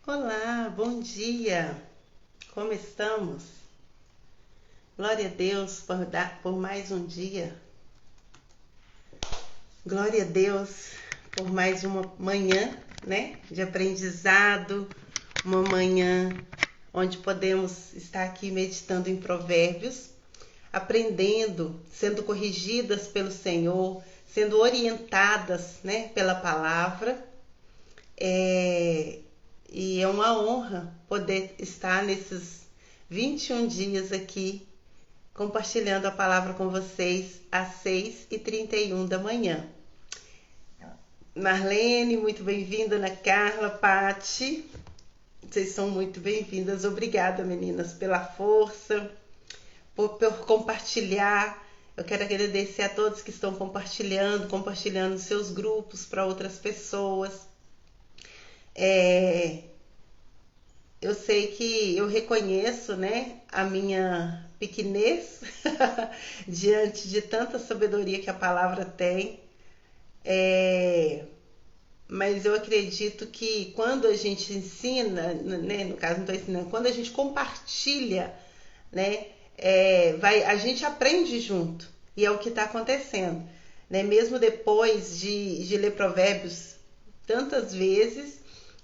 Olá, bom dia. Como estamos? Glória a Deus por mais um dia. Glória a Deus por mais uma manhã, né, de aprendizado, uma manhã onde podemos estar aqui meditando em Provérbios, aprendendo, sendo corrigidas pelo Senhor, sendo orientadas, né, pela palavra. E é uma honra poder estar nesses 21 dias aqui compartilhando a palavra com vocês às 6h31 da manhã. Marlene, muito bem-vinda, Ana Carla, Pati, vocês são muito bem-vindas. Obrigada, meninas, pela força, por compartilhar. Eu quero agradecer a todos que estão compartilhando seus grupos para outras pessoas. Eu sei que eu reconheço, né, a minha pequenez diante de tanta sabedoria que a palavra tem. Mas eu acredito que quando a gente ensina, né, no caso não estou ensinando, quando a gente compartilha, né, a gente aprende junto. E é o que está acontecendo. Né? Mesmo depois de ler Provérbios tantas vezes,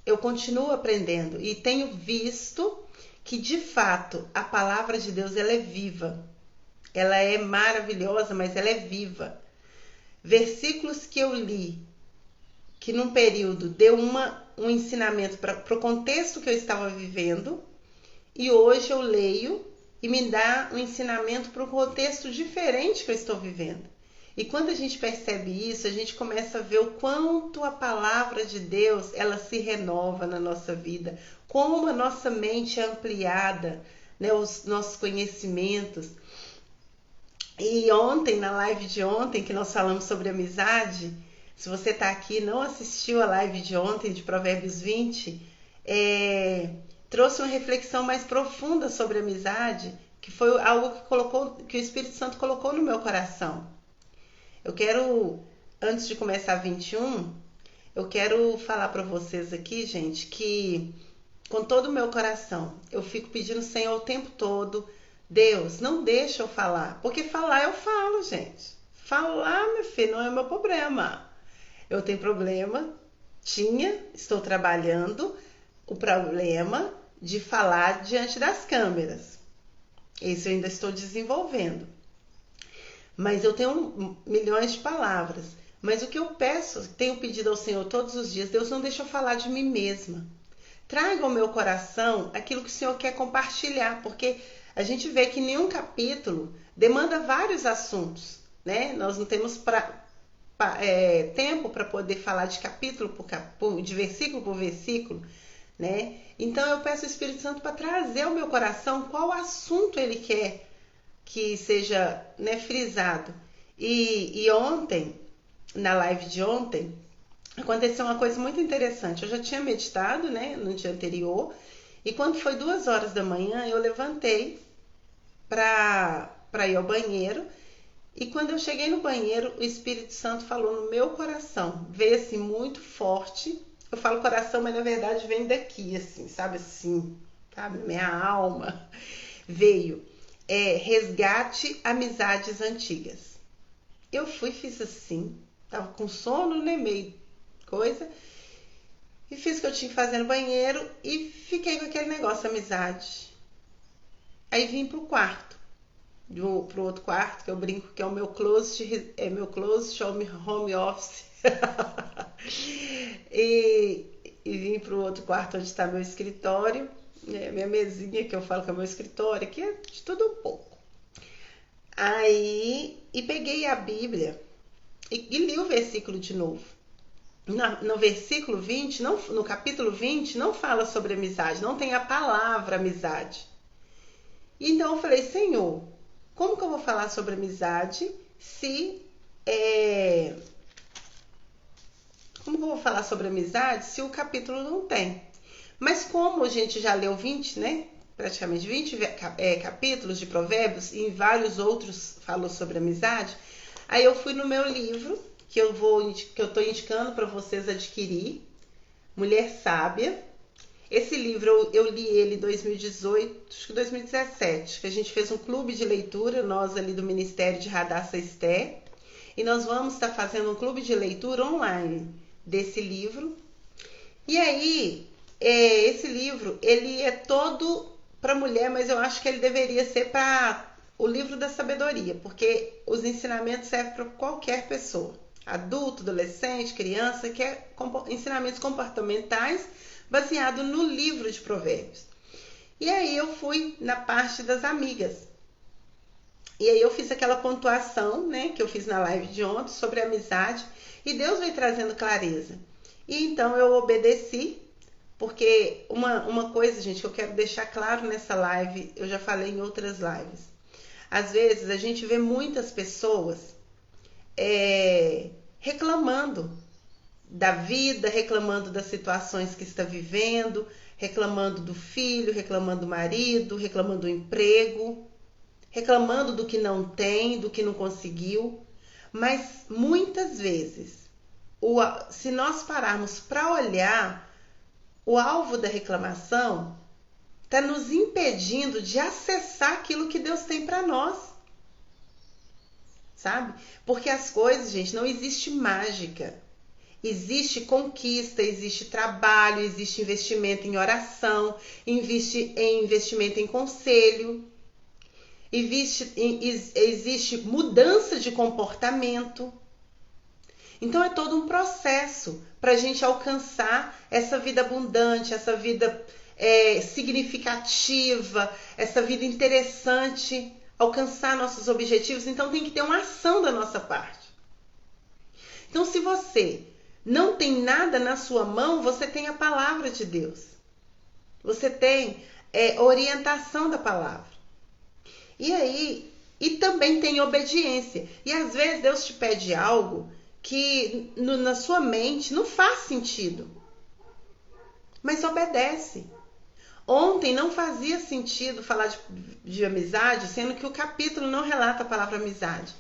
eu continuo aprendendo e tenho visto que de fato a palavra de Deus ela é viva. Ela é maravilhosa, mas ela é viva. Versículos que eu li, que num período deu um ensinamento para o contexto que eu estava vivendo, e hoje eu leio e me dá um ensinamento para um contexto diferente que eu estou vivendo. E quando a gente percebe isso, a gente começa a ver o quanto a palavra de Deus ela se renova na nossa vida, como a nossa mente é ampliada, né, os nossos conhecimentos. E ontem, na live de ontem, que nós falamos sobre amizade, se você está aqui e não assistiu a live de ontem, de Provérbios 20, trouxe uma reflexão mais profunda sobre amizade, que foi algo que o Espírito Santo colocou no meu coração. Eu quero, antes de começar 21, eu quero falar para vocês aqui, gente, que com todo o meu coração, eu fico pedindo ao Senhor o tempo todo, Deus, não deixa eu falar, porque falar eu falo, gente. Falar, meu filho, não é meu problema. Eu tenho problema, estou trabalhando o problema de falar diante das câmeras. Isso eu ainda estou desenvolvendo. Mas eu tenho milhões de palavras. Mas o que eu peço, tenho pedido ao Senhor todos os dias, Deus não deixa eu falar de mim mesma. Traga ao meu coração aquilo que o Senhor quer compartilhar, porque a gente vê que nenhum capítulo demanda vários assuntos, né? Nós não temos tempo para poder falar de capítulo de versículo por versículo, né? Então eu peço ao Espírito Santo para trazer ao meu coração qual assunto ele quer que seja, né, frisado. E ontem, na live de ontem, aconteceu uma coisa muito interessante. Eu já tinha meditado, né, no dia anterior, e quando foi 2 horas da manhã, eu levantei para ir ao banheiro, e quando eu cheguei no banheiro, o Espírito Santo falou no meu coração, veio assim muito forte. Eu falo coração, mas na verdade vem daqui, assim, sabe, minha alma veio. Resgate amizades antigas. Eu fiz assim, tava com sono, né, meio coisa, e fiz o que eu tinha que fazer no banheiro e fiquei com aquele negócio, amizade. Aí vim pro quarto, pro outro quarto, que eu brinco que é o meu closet home office. e vim pro outro quarto onde está meu escritório, minha mesinha, que eu falo que é meu escritório, que é de tudo um pouco. Aí, e peguei a Bíblia e li o versículo de novo. No versículo 20, no capítulo 20, não fala sobre amizade, não tem a palavra amizade. Então eu falei, Senhor, como que eu vou falar sobre amizade se como que eu vou falar sobre amizade se o capítulo não tem? Mas como a gente já leu 20, né? Praticamente 20 capítulos de Provérbios e em vários outros falou sobre amizade, aí eu fui no meu livro que eu estou indicando para vocês adquirir, Mulher Sábia, Esse livro eu li ele em 2018, acho que 2017, que a gente fez um clube de leitura, nós ali do Ministério de Radassa Esté, e nós vamos estar fazendo um clube de leitura online desse livro. E aí, esse livro, ele é todo para mulher, mas eu acho que ele deveria ser para o livro da sabedoria, porque os ensinamentos servem para qualquer pessoa, adulto, adolescente, criança, que é ensinamentos comportamentais baseado no livro de Provérbios. E aí eu fui na parte das amigas. E aí eu fiz aquela pontuação, né, que eu fiz na live de ontem sobre amizade, e Deus veio trazendo clareza. E então eu obedeci, porque uma coisa, gente, que eu quero deixar claro nessa live, eu já falei em outras lives. Às vezes a gente vê muitas pessoas reclamando da vida, reclamando das situações que está vivendo, reclamando do filho, reclamando do marido, reclamando do emprego, reclamando do que não tem, do que não conseguiu. Mas muitas vezes, se nós pararmos para olhar, o alvo da reclamação está nos impedindo de acessar aquilo que Deus tem para nós. Sabe? Porque as coisas, gente, não existe mágica. Existe conquista, existe trabalho, existe investimento em oração, investimento em conselho, existe mudança de comportamento. Então é todo um processo para a gente alcançar essa vida abundante, essa vida significativa, essa vida interessante, alcançar nossos objetivos. Então tem que ter uma ação da nossa parte. Então se você não tem nada na sua mão, você tem a palavra de Deus. Você tem orientação da palavra. E aí, e também tem obediência. E às vezes Deus te pede algo que na sua mente não faz sentido. Mas obedece. Ontem não fazia sentido falar de amizade, sendo que o capítulo não relata a palavra amizade.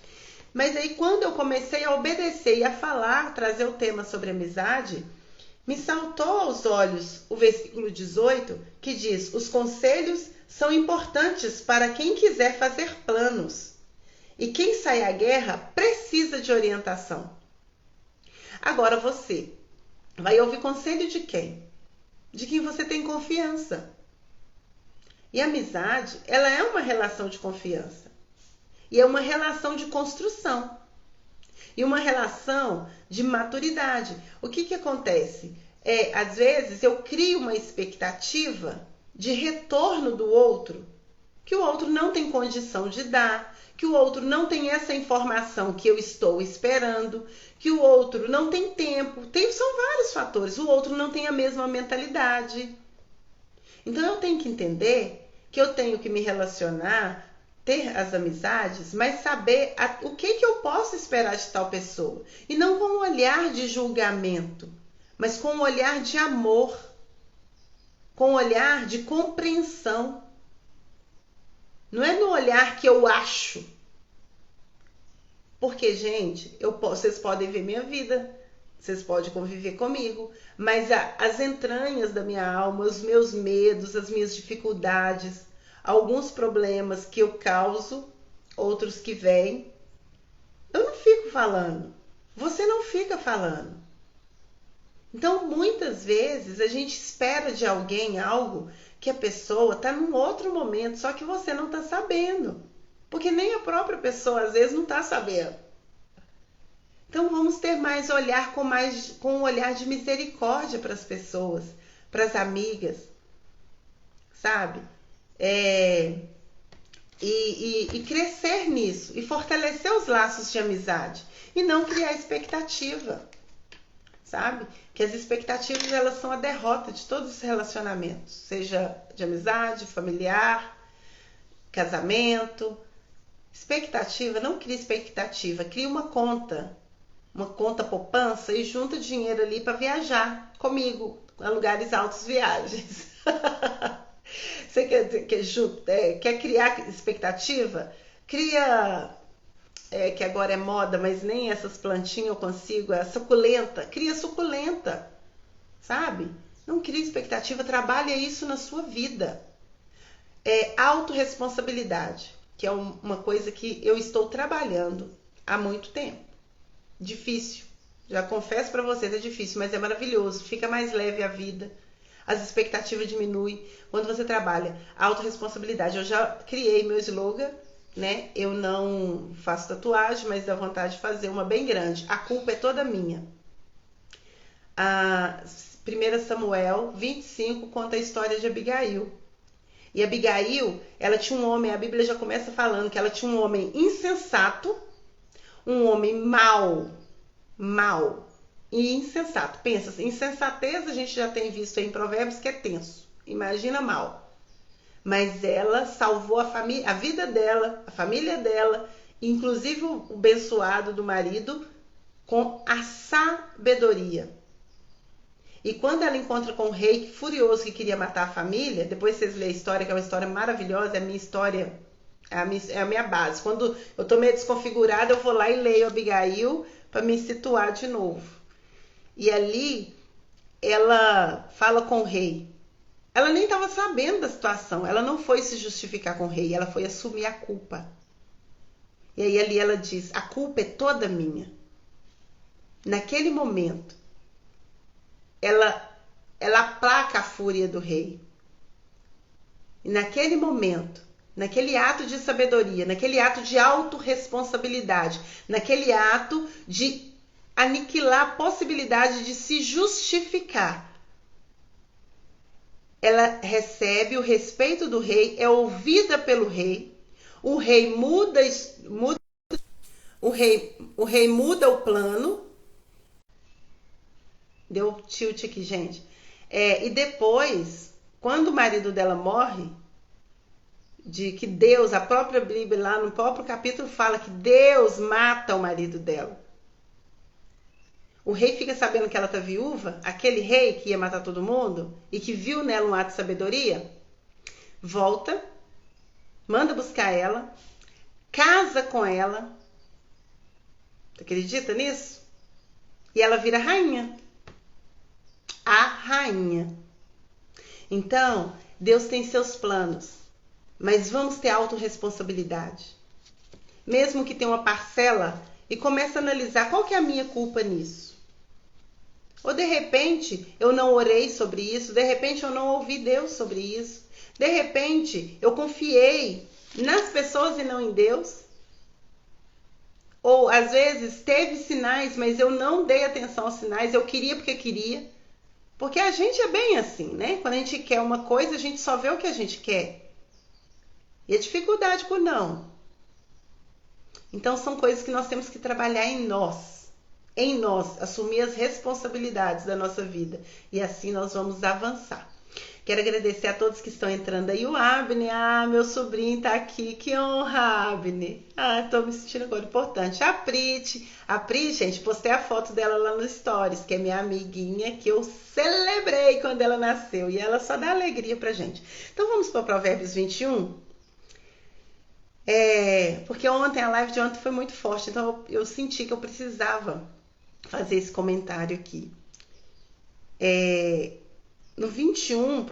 Mas aí quando eu comecei a obedecer e a falar, trazer o tema sobre amizade, me saltou aos olhos o versículo 18, que diz: os conselhos são importantes para quem quiser fazer planos. E quem sai à guerra precisa de orientação. Agora você vai ouvir conselho de quem? De quem você tem confiança. E a amizade, ela é uma relação de confiança. E é uma relação de construção. E uma relação de maturidade. O que acontece? Às vezes eu crio uma expectativa de retorno do outro, que o outro não tem condição de dar, que o outro não tem essa informação que eu estou esperando, que o outro não tem tempo. São vários fatores. O outro não tem a mesma mentalidade. Então eu tenho que entender que eu tenho que me relacionar, ter as amizades, mas saber o que eu posso esperar de tal pessoa. E não com um olhar de julgamento, mas com um olhar de amor, com um olhar de compreensão. Não é no olhar que eu acho. Porque, gente, vocês podem ver minha vida, vocês podem conviver comigo, mas as entranhas da minha alma, os meus medos, as minhas dificuldades, alguns problemas que eu causo, outros que vêm, eu não fico falando. Você não fica falando. Então, muitas vezes, a gente espera de alguém algo que a pessoa está num outro momento, só que você não está sabendo. Porque nem a própria pessoa, às vezes, não está sabendo. Então, vamos ter mais olhar com um olhar de misericórdia para as pessoas, para as amigas, sabe? E crescer nisso, e fortalecer os laços de amizade, e não criar expectativa, sabe? Que as expectativas, elas são a derrota de todos os relacionamentos, seja de amizade, familiar, casamento. Expectativa, não cria expectativa, cria uma conta poupança e junta dinheiro ali para viajar comigo a lugares altos, viagens. Você quer criar expectativa? Cria, que agora é moda, mas nem essas plantinhas eu consigo, a suculenta. Cria suculenta, sabe? Não crie expectativa, trabalhe isso na sua vida. Autorresponsabilidade, que é uma coisa que eu estou trabalhando há muito tempo. Difícil, já confesso para vocês, é difícil, mas é maravilhoso, fica mais leve a vida, as expectativas diminuem quando você trabalha a autorresponsabilidade. Eu já criei meu slogan, né? Eu não faço tatuagem, mas dá vontade de fazer uma bem grande. A culpa é toda minha. A 1 Samuel 25 conta a história de Abigail. E Abigail, ela tinha um homem, a Bíblia já começa falando que ela tinha um homem insensato, um homem mau e insensato. Pensa, insensatez a gente já tem visto aí em Provérbios que é tenso. Imagina mal. Mas ela salvou a vida dela, a família dela, inclusive o abençoado do marido, com a sabedoria. E quando ela encontra com o rei furioso que queria matar a família, depois vocês lêem a história, que é uma história maravilhosa, é a minha história, é a minha base. Quando eu tô meio desconfigurada, eu vou lá e leio Abigail para me situar de novo. E ali ela fala com o rei. Ela nem estava sabendo da situação, ela não foi se justificar com o rei, ela foi assumir a culpa. E aí ali ela diz, a culpa é toda minha. Naquele momento, ela aplaca a fúria do rei. E naquele momento, naquele ato de sabedoria, naquele ato de autorresponsabilidade, naquele ato de aniquilar a possibilidade de se justificar, ela recebe o respeito do rei, é ouvida pelo rei, o rei muda o plano. Deu tilt aqui, gente. E depois, quando o marido dela morre, de que Deus, a própria Bíblia lá no próprio capítulo fala que Deus mata o marido dela. O rei fica sabendo que ela tá viúva, aquele rei que ia matar todo mundo e que viu nela um ato de sabedoria, volta, manda buscar ela, casa com ela. Você acredita nisso? E ela vira rainha. A rainha. Então, Deus tem seus planos, mas vamos ter autorresponsabilidade. Mesmo que tenha uma parcela, e comece a analisar qual que é a minha culpa nisso. Ou de repente, eu não orei sobre isso, de repente eu não ouvi Deus sobre isso, de repente eu confiei nas pessoas e não em Deus. Ou às vezes teve sinais, mas eu não dei atenção aos sinais, eu queria porque queria. Porque a gente é bem assim, né? Quando a gente quer uma coisa, a gente só vê o que a gente quer. E a dificuldade por não. Então são coisas que nós temos que trabalhar em nós, assumir as responsabilidades da nossa vida. E assim nós vamos avançar. Quero agradecer a todos que estão entrando aí. O Abner, meu sobrinho tá aqui. Que honra, Abner. Tô me sentindo agora importante. A Pri, gente, postei a foto dela lá no Stories, que é minha amiguinha, que eu celebrei quando ela nasceu. E ela só dá alegria pra gente. Então vamos para Provérbios 21? Porque ontem, a live de ontem foi muito forte. Então eu senti que eu precisava fazer esse comentário aqui. No 21,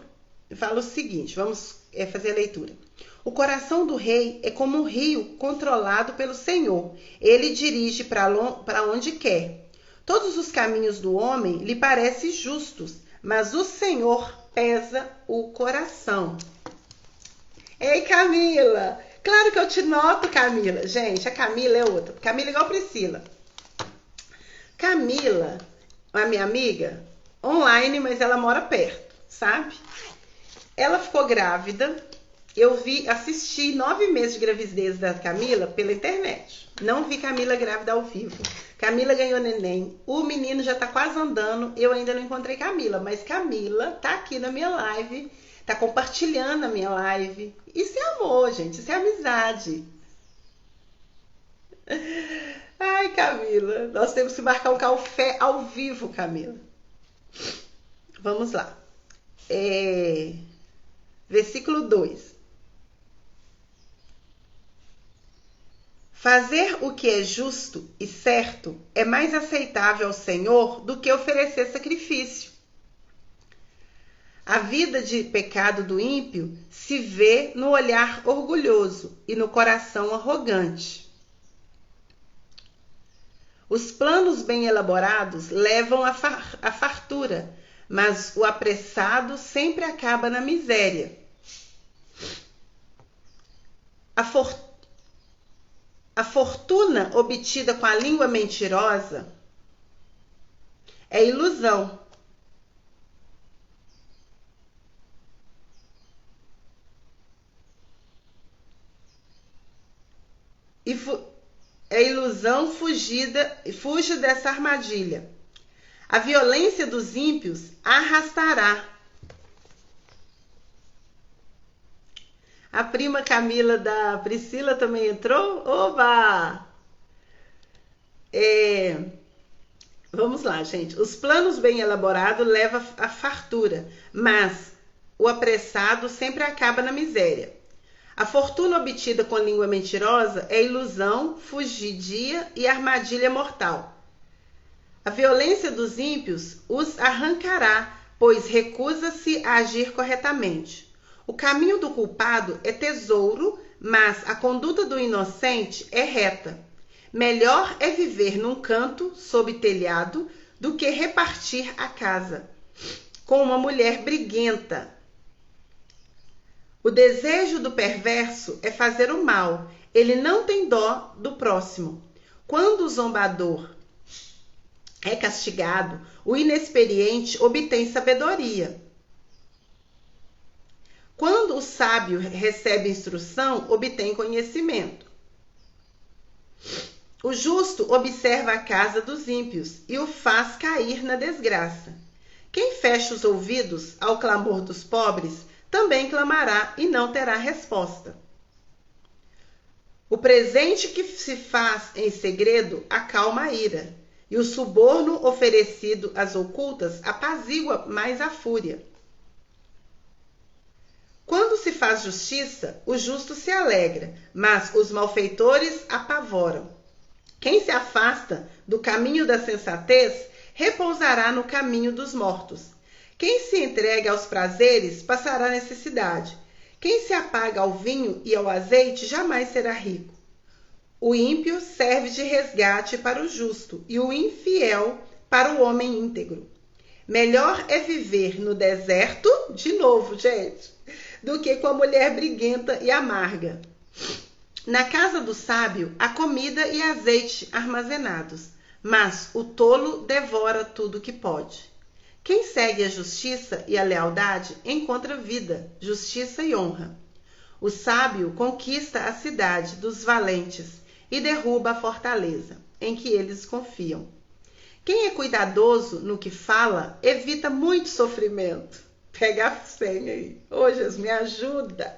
fala o seguinte, vamos fazer a leitura. O coração do rei é como um rio controlado pelo Senhor. Ele dirige para onde quer. Todos os caminhos do homem lhe parecem justos, mas o Senhor pesa o coração. Ei, Camila! Claro que eu te noto, Camila. Gente, a Camila é outra. Camila é igual a Priscila. Camila, a minha amiga, online, mas ela mora perto, sabe? Ela ficou grávida. Eu assisti 9 meses de gravidez da Camila pela internet. Não vi Camila grávida ao vivo. Camila ganhou neném. O menino já tá quase andando. Eu ainda não encontrei Camila, mas Camila tá aqui na minha live, tá compartilhando a minha live. Isso é amor, gente. Isso é amizade. Ai, Camila, nós temos que marcar um café ao vivo, Camila. Vamos lá. Versículo 2. Fazer o que é justo e certo é mais aceitável ao Senhor do que oferecer sacrifício. A vida de pecado do ímpio se vê no olhar orgulhoso e no coração arrogante. Os planos bem elaborados levam à fartura, mas o apressado sempre acaba na miséria. A fortuna obtida com a língua mentirosa é ilusão. Fuja dessa armadilha. A violência dos ímpios arrastará. A prima Camila da Priscila também entrou? Oba! Vamos lá, gente. Os planos bem elaborados levam à fartura, mas o apressado sempre acaba na miséria. A fortuna obtida com língua mentirosa é ilusão, fugidia e armadilha mortal. A violência dos ímpios os arrancará, pois recusa-se a agir corretamente. O caminho do culpado é tesouro, mas a conduta do inocente é reta. Melhor é viver num canto, sob telhado, do que repartir a casa com uma mulher briguenta. O desejo do perverso é fazer o mal. Ele não tem dó do próximo. Quando o zombador é castigado, o inexperiente obtém sabedoria. Quando o sábio recebe instrução, obtém conhecimento. O justo observa a casa dos ímpios e o faz cair na desgraça. Quem fecha os ouvidos ao clamor dos pobres, também clamará e não terá resposta. O presente que se faz em segredo acalma a ira, e o suborno oferecido às ocultas apazigua mais a fúria. Quando se faz justiça, o justo se alegra, mas os malfeitores apavoram. Quem se afasta do caminho da sensatez repousará no caminho dos mortos. Quem se entrega aos prazeres passará necessidade. Quem se apaga ao vinho e ao azeite jamais será rico. O ímpio serve de resgate para o justo e o infiel para o homem íntegro. Melhor é viver no deserto, de novo, gente, do que com a mulher briguenta e amarga. Na casa do sábio há comida e azeite armazenados, mas o tolo devora tudo que pode. Quem segue a justiça e a lealdade encontra vida, justiça e honra. O sábio conquista a cidade dos valentes e derruba a fortaleza em que eles confiam. Quem é cuidadoso no que fala evita muito sofrimento. Pega a senha aí. Ô, Jesus, me ajuda.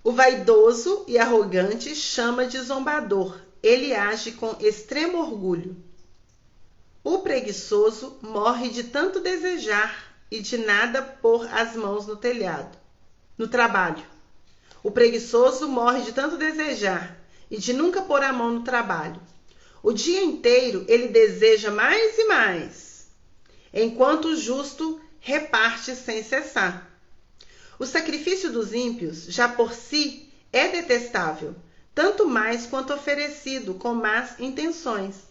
O vaidoso e arrogante chama de zombador. Ele age com extremo orgulho. O preguiçoso morre de tanto desejar e de nada pôr as mãos no trabalho. O preguiçoso morre de tanto desejar e de nunca pôr a mão no trabalho. O dia inteiro ele deseja mais e mais, enquanto o justo reparte sem cessar. O sacrifício dos ímpios, já por si, é detestável, tanto mais quanto oferecido com más intenções.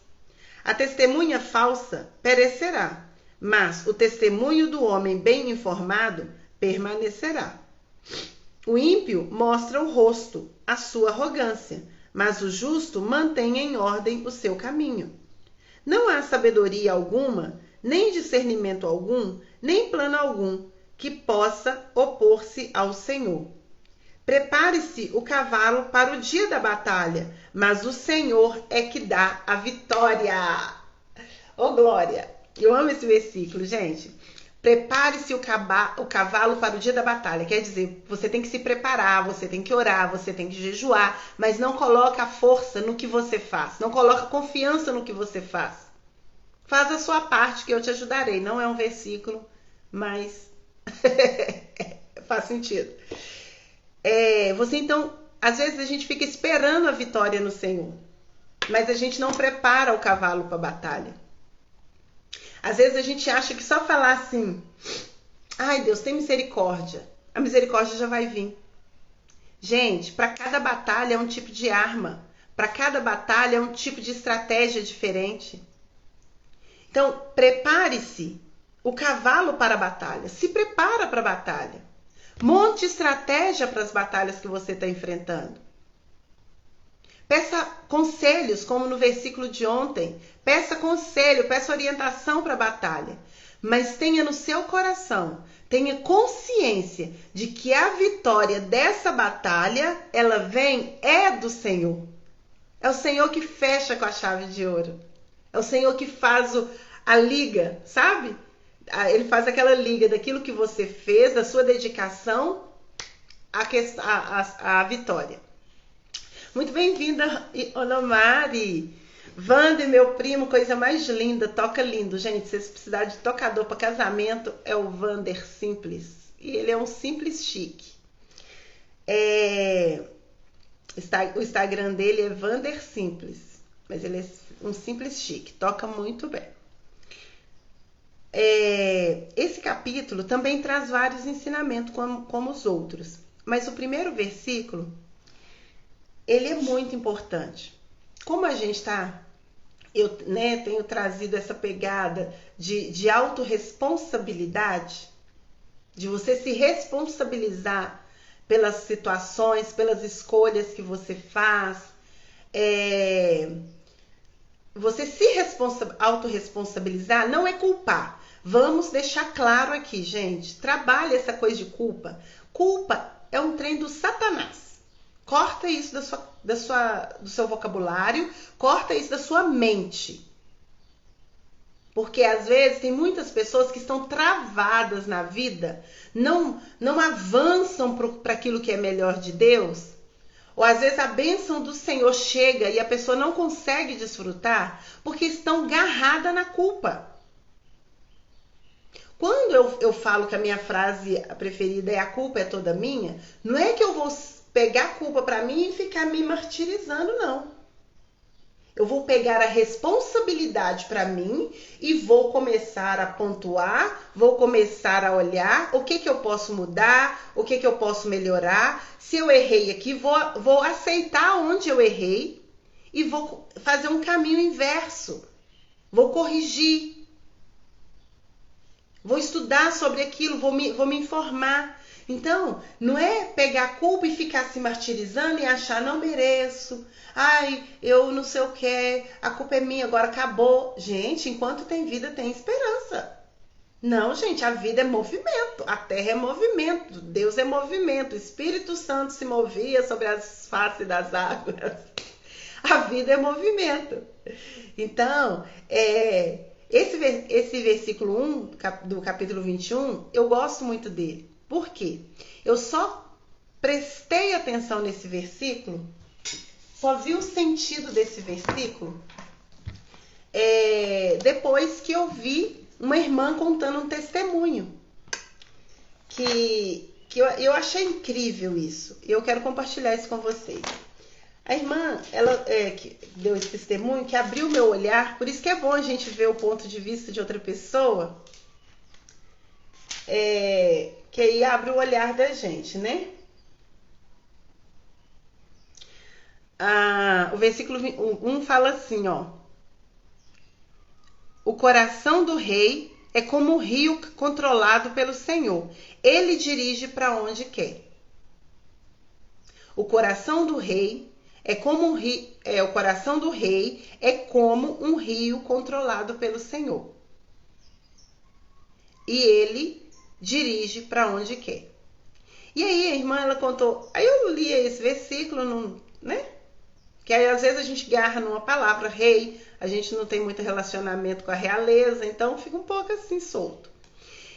A testemunha falsa perecerá, mas o testemunho do homem bem informado permanecerá. O ímpio mostra o rosto, a sua arrogância, mas o justo mantém em ordem o seu caminho. Não há sabedoria alguma, nem discernimento algum, nem plano algum, que possa opor-se ao Senhor. Prepare-se o cavalo para o dia da batalha, mas o Senhor é que dá a vitória. Oh, glória! Eu amo esse versículo, gente. Prepare-se o cavalo para o dia da batalha. Quer dizer, você tem que se preparar, você tem que orar, você tem que jejuar, mas não coloca a força no que você faz. Não coloca confiança no que você faz. Faz a sua parte que eu te ajudarei. Não é um versículo, mas faz sentido. Você então, às vezes a gente fica esperando a vitória no Senhor, mas a gente não prepara o cavalo para a batalha. Às vezes a gente acha que só falar assim, ai Deus, tem misericórdia, a misericórdia já vai vir. Gente, para cada batalha é um tipo de arma, para cada batalha é um tipo de estratégia diferente. Então, prepare-se, o cavalo para a batalha, se prepara para a batalha. Monte estratégia para as batalhas que você está enfrentando. Peça conselhos, como no versículo de ontem. Peça conselho, peça orientação para a batalha. Mas tenha no seu coração, tenha consciência de que a vitória dessa batalha, ela é do Senhor. É o Senhor que fecha com a chave de ouro. É o Senhor que faz a liga, sabe? Ele faz aquela liga daquilo que você fez, da sua dedicação, à vitória. Muito bem-vinda, Onomari. Wander, meu primo, coisa mais linda, toca lindo. Gente, se vocês precisarem de tocador para casamento, é o Wander Simples. E ele é um simples chique. O Instagram dele é Wander Simples. Mas ele é um simples chique, toca muito bem. Esse capítulo também traz vários ensinamentos como os outros. Mas o primeiro versículo, ele é muito importante. Como a gente eu tenho trazido essa pegada de autorresponsabilidade, de você se responsabilizar pelas situações, pelas escolhas que você faz. Você se autorresponsabilizar não é culpar. Vamos deixar claro aqui, gente. Trabalha essa coisa de culpa. Culpa é um trem do Satanás. Corta isso do seu vocabulário, corta isso da sua mente. Porque às vezes tem muitas pessoas que estão travadas na vida, não avançam para aquilo que é melhor de Deus. Ou às vezes a bênção do Senhor chega e a pessoa não consegue desfrutar porque estão agarradas na culpa. Quando eu falo que a minha frase preferida é a culpa é toda minha, não é que eu vou pegar a culpa para mim e ficar me martirizando, não. Eu vou pegar a responsabilidade para mim e vou começar a pontuar, vou começar a olhar o que eu posso mudar, o que eu posso melhorar. Se eu errei aqui, vou aceitar onde eu errei e vou fazer um caminho inverso. Vou corrigir. Vou estudar sobre aquilo, vou me informar. Então, não é pegar a culpa e ficar se martirizando e achar, não mereço. Ai, eu não sei o que, a culpa é minha, agora acabou. Gente, enquanto tem vida, tem esperança. Não, gente, a vida é movimento, a terra é movimento, Deus é movimento, o Espírito Santo se movia sobre as faces das águas. A vida é movimento. Então, esse versículo 1 do capítulo 21, eu gosto muito dele. Por quê? Eu só prestei atenção nesse versículo, só vi o sentido desse versículo depois que eu vi uma irmã contando um testemunho que eu achei incrível isso. E eu quero compartilhar isso com vocês. A irmã, ela que deu esse testemunho, que abriu o meu olhar, por isso que é bom a gente ver o ponto de vista de outra pessoa, que aí abre o olhar da gente, né? O versículo 1 fala assim, ó. O coração do rei é como um rio controlado pelo Senhor. Ele dirige para onde quer. O coração do rei é como um rio, o coração do rei é como um rio controlado pelo Senhor. E ele dirige para onde quer. E aí a irmã, ela contou, aí eu li esse versículo, né? Que aí às vezes a gente agarra numa palavra rei, a gente não tem muito relacionamento com a realeza, então fica um pouco assim solto.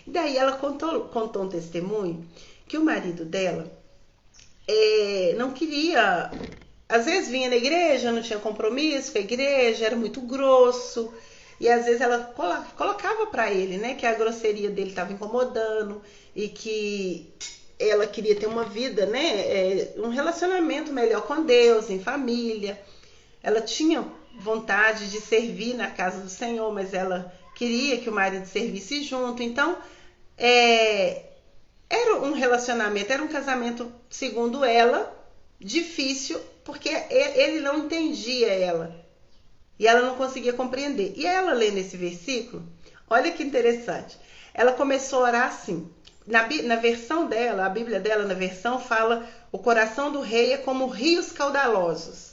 E daí ela contou um testemunho que o marido dela não queria, às vezes vinha na igreja, não tinha compromisso com a igreja, era muito grosso, e às vezes ela colocava para ele, né, que a grosseria dele estava incomodando e que ela queria ter uma vida, né, um relacionamento melhor com Deus, em família. Ela tinha vontade de servir na casa do Senhor, mas ela queria que o marido servisse junto. Então, era um relacionamento, era um casamento, segundo ela, difícil, porque ele não entendia ela. E ela não conseguia compreender. E ela lê nesse versículo, olha que interessante. Ela começou a orar assim. Na versão dela, a Bíblia dela, na versão, fala: o coração do rei é como rios caudalosos.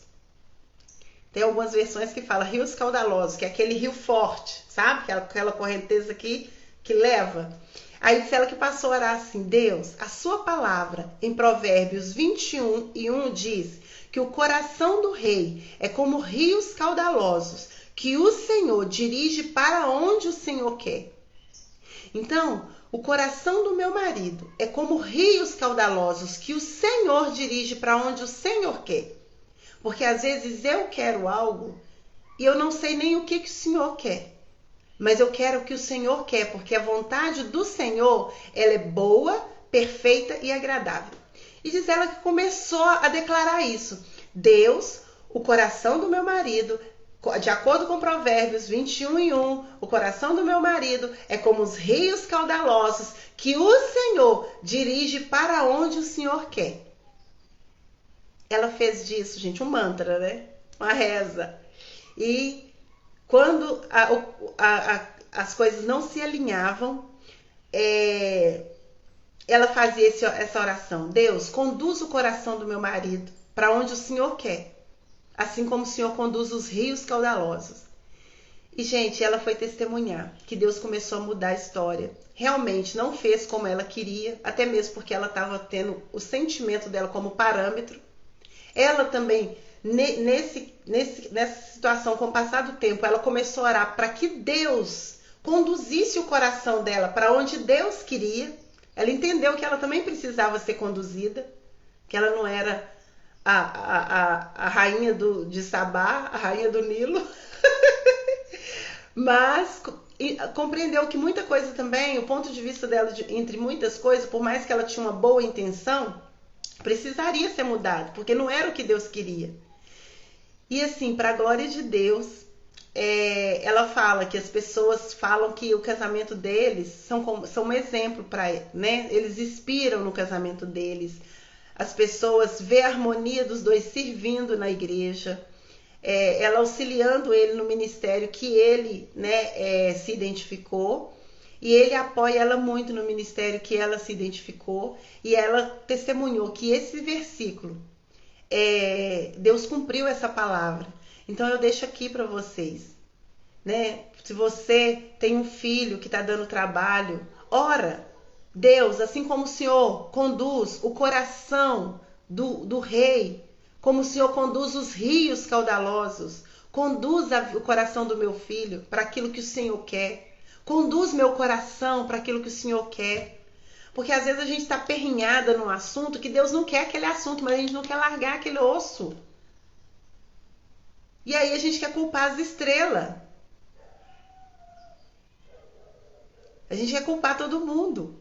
Tem algumas versões que falam rios caudalosos, que é aquele rio forte, sabe? Aquela correnteza que leva. Aí diz ela que passou a orar assim: Deus, a sua palavra em Provérbios 21:1 diz que o coração do rei é como rios caudalosos, que o Senhor dirige para onde o Senhor quer. Então, o coração do meu marido é como rios caudalosos, que o Senhor dirige para onde o Senhor quer. Porque às vezes eu quero algo e eu não sei nem o que o Senhor quer. Mas eu quero o que o Senhor quer, porque a vontade do Senhor, ela é boa, perfeita e agradável. E diz ela que começou a declarar isso. Deus, o coração do meu marido, de acordo com Provérbios 21:1, o coração do meu marido é como os rios caudalosos, que o Senhor dirige para onde o Senhor quer. Ela fez disso, gente, um mantra, né? Uma reza. E quando as coisas não se alinhavam, ela fazia essa oração: Deus, conduz o coração do meu marido para onde o Senhor quer, assim como o Senhor conduz os rios caudalosos. E, gente, ela foi testemunhar que Deus começou a mudar a história. Realmente não fez como ela queria, até mesmo porque ela estava tendo o sentimento dela como parâmetro. Ela também, nessa situação, com o passar do tempo, ela começou a orar para que Deus conduzisse o coração dela para onde Deus queria. Ela entendeu que ela também precisava ser conduzida, que ela não era a rainha de Sabá, a rainha do Nilo, mas compreendeu que muita coisa também, o ponto de vista dela, entre muitas coisas, por mais que ela tinha uma boa intenção, precisaria ser mudado, porque não era o que Deus queria. E assim, para a glória de Deus, ela fala que as pessoas falam que o casamento deles são um exemplo para, né? Eles inspiram no casamento deles. As pessoas vê a harmonia dos dois servindo na igreja, ela auxiliando ele no ministério que ele, né, se identificou, e ele apoia ela muito no ministério que ela se identificou, e ela testemunhou que esse versículo, Deus cumpriu essa palavra. Então eu deixo aqui para vocês, né? Se você tem um filho que está dando trabalho, ora, Deus, assim como o Senhor conduz o coração do rei, como o Senhor conduz os rios caudalosos, conduz o coração do meu filho para aquilo que o Senhor quer. Conduz meu coração para aquilo que o Senhor quer. Porque às vezes a gente está perrinhada num assunto que Deus não quer aquele assunto, mas a gente não quer largar aquele osso. E aí a gente quer culpar as estrelas. A gente quer culpar todo mundo.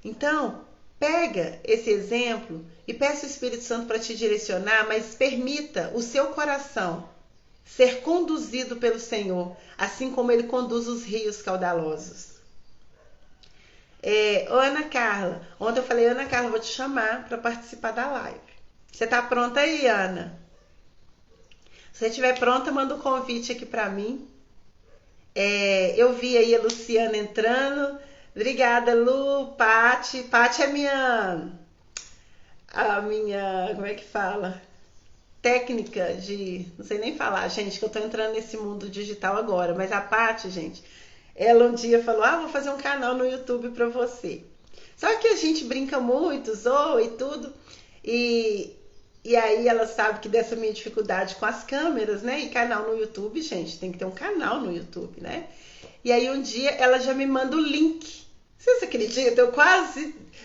Então, pega esse exemplo e peça o Espírito Santo para te direcionar, mas permita o seu coração ser conduzido pelo Senhor, assim como Ele conduz os rios caudalosos. Ana Carla, ontem eu falei: Ana Carla, vou te chamar para participar da live. Você está pronta aí, Ana? Se você estiver pronta, manda um convite aqui para mim. Eu vi aí a Luciana entrando. Obrigada, Lu. Pati é a minha, como é que fala? Técnica de, não sei nem falar, gente, que eu tô entrando nesse mundo digital agora, mas a Pati, gente, ela um dia falou: vou fazer um canal no YouTube pra você. Só que a gente brinca muito, zoa e tudo, e aí ela sabe que dessa minha dificuldade com as câmeras, né, e canal no YouTube, gente, tem que ter um canal no YouTube, né? E aí um dia ela já me manda o link. Você acredita?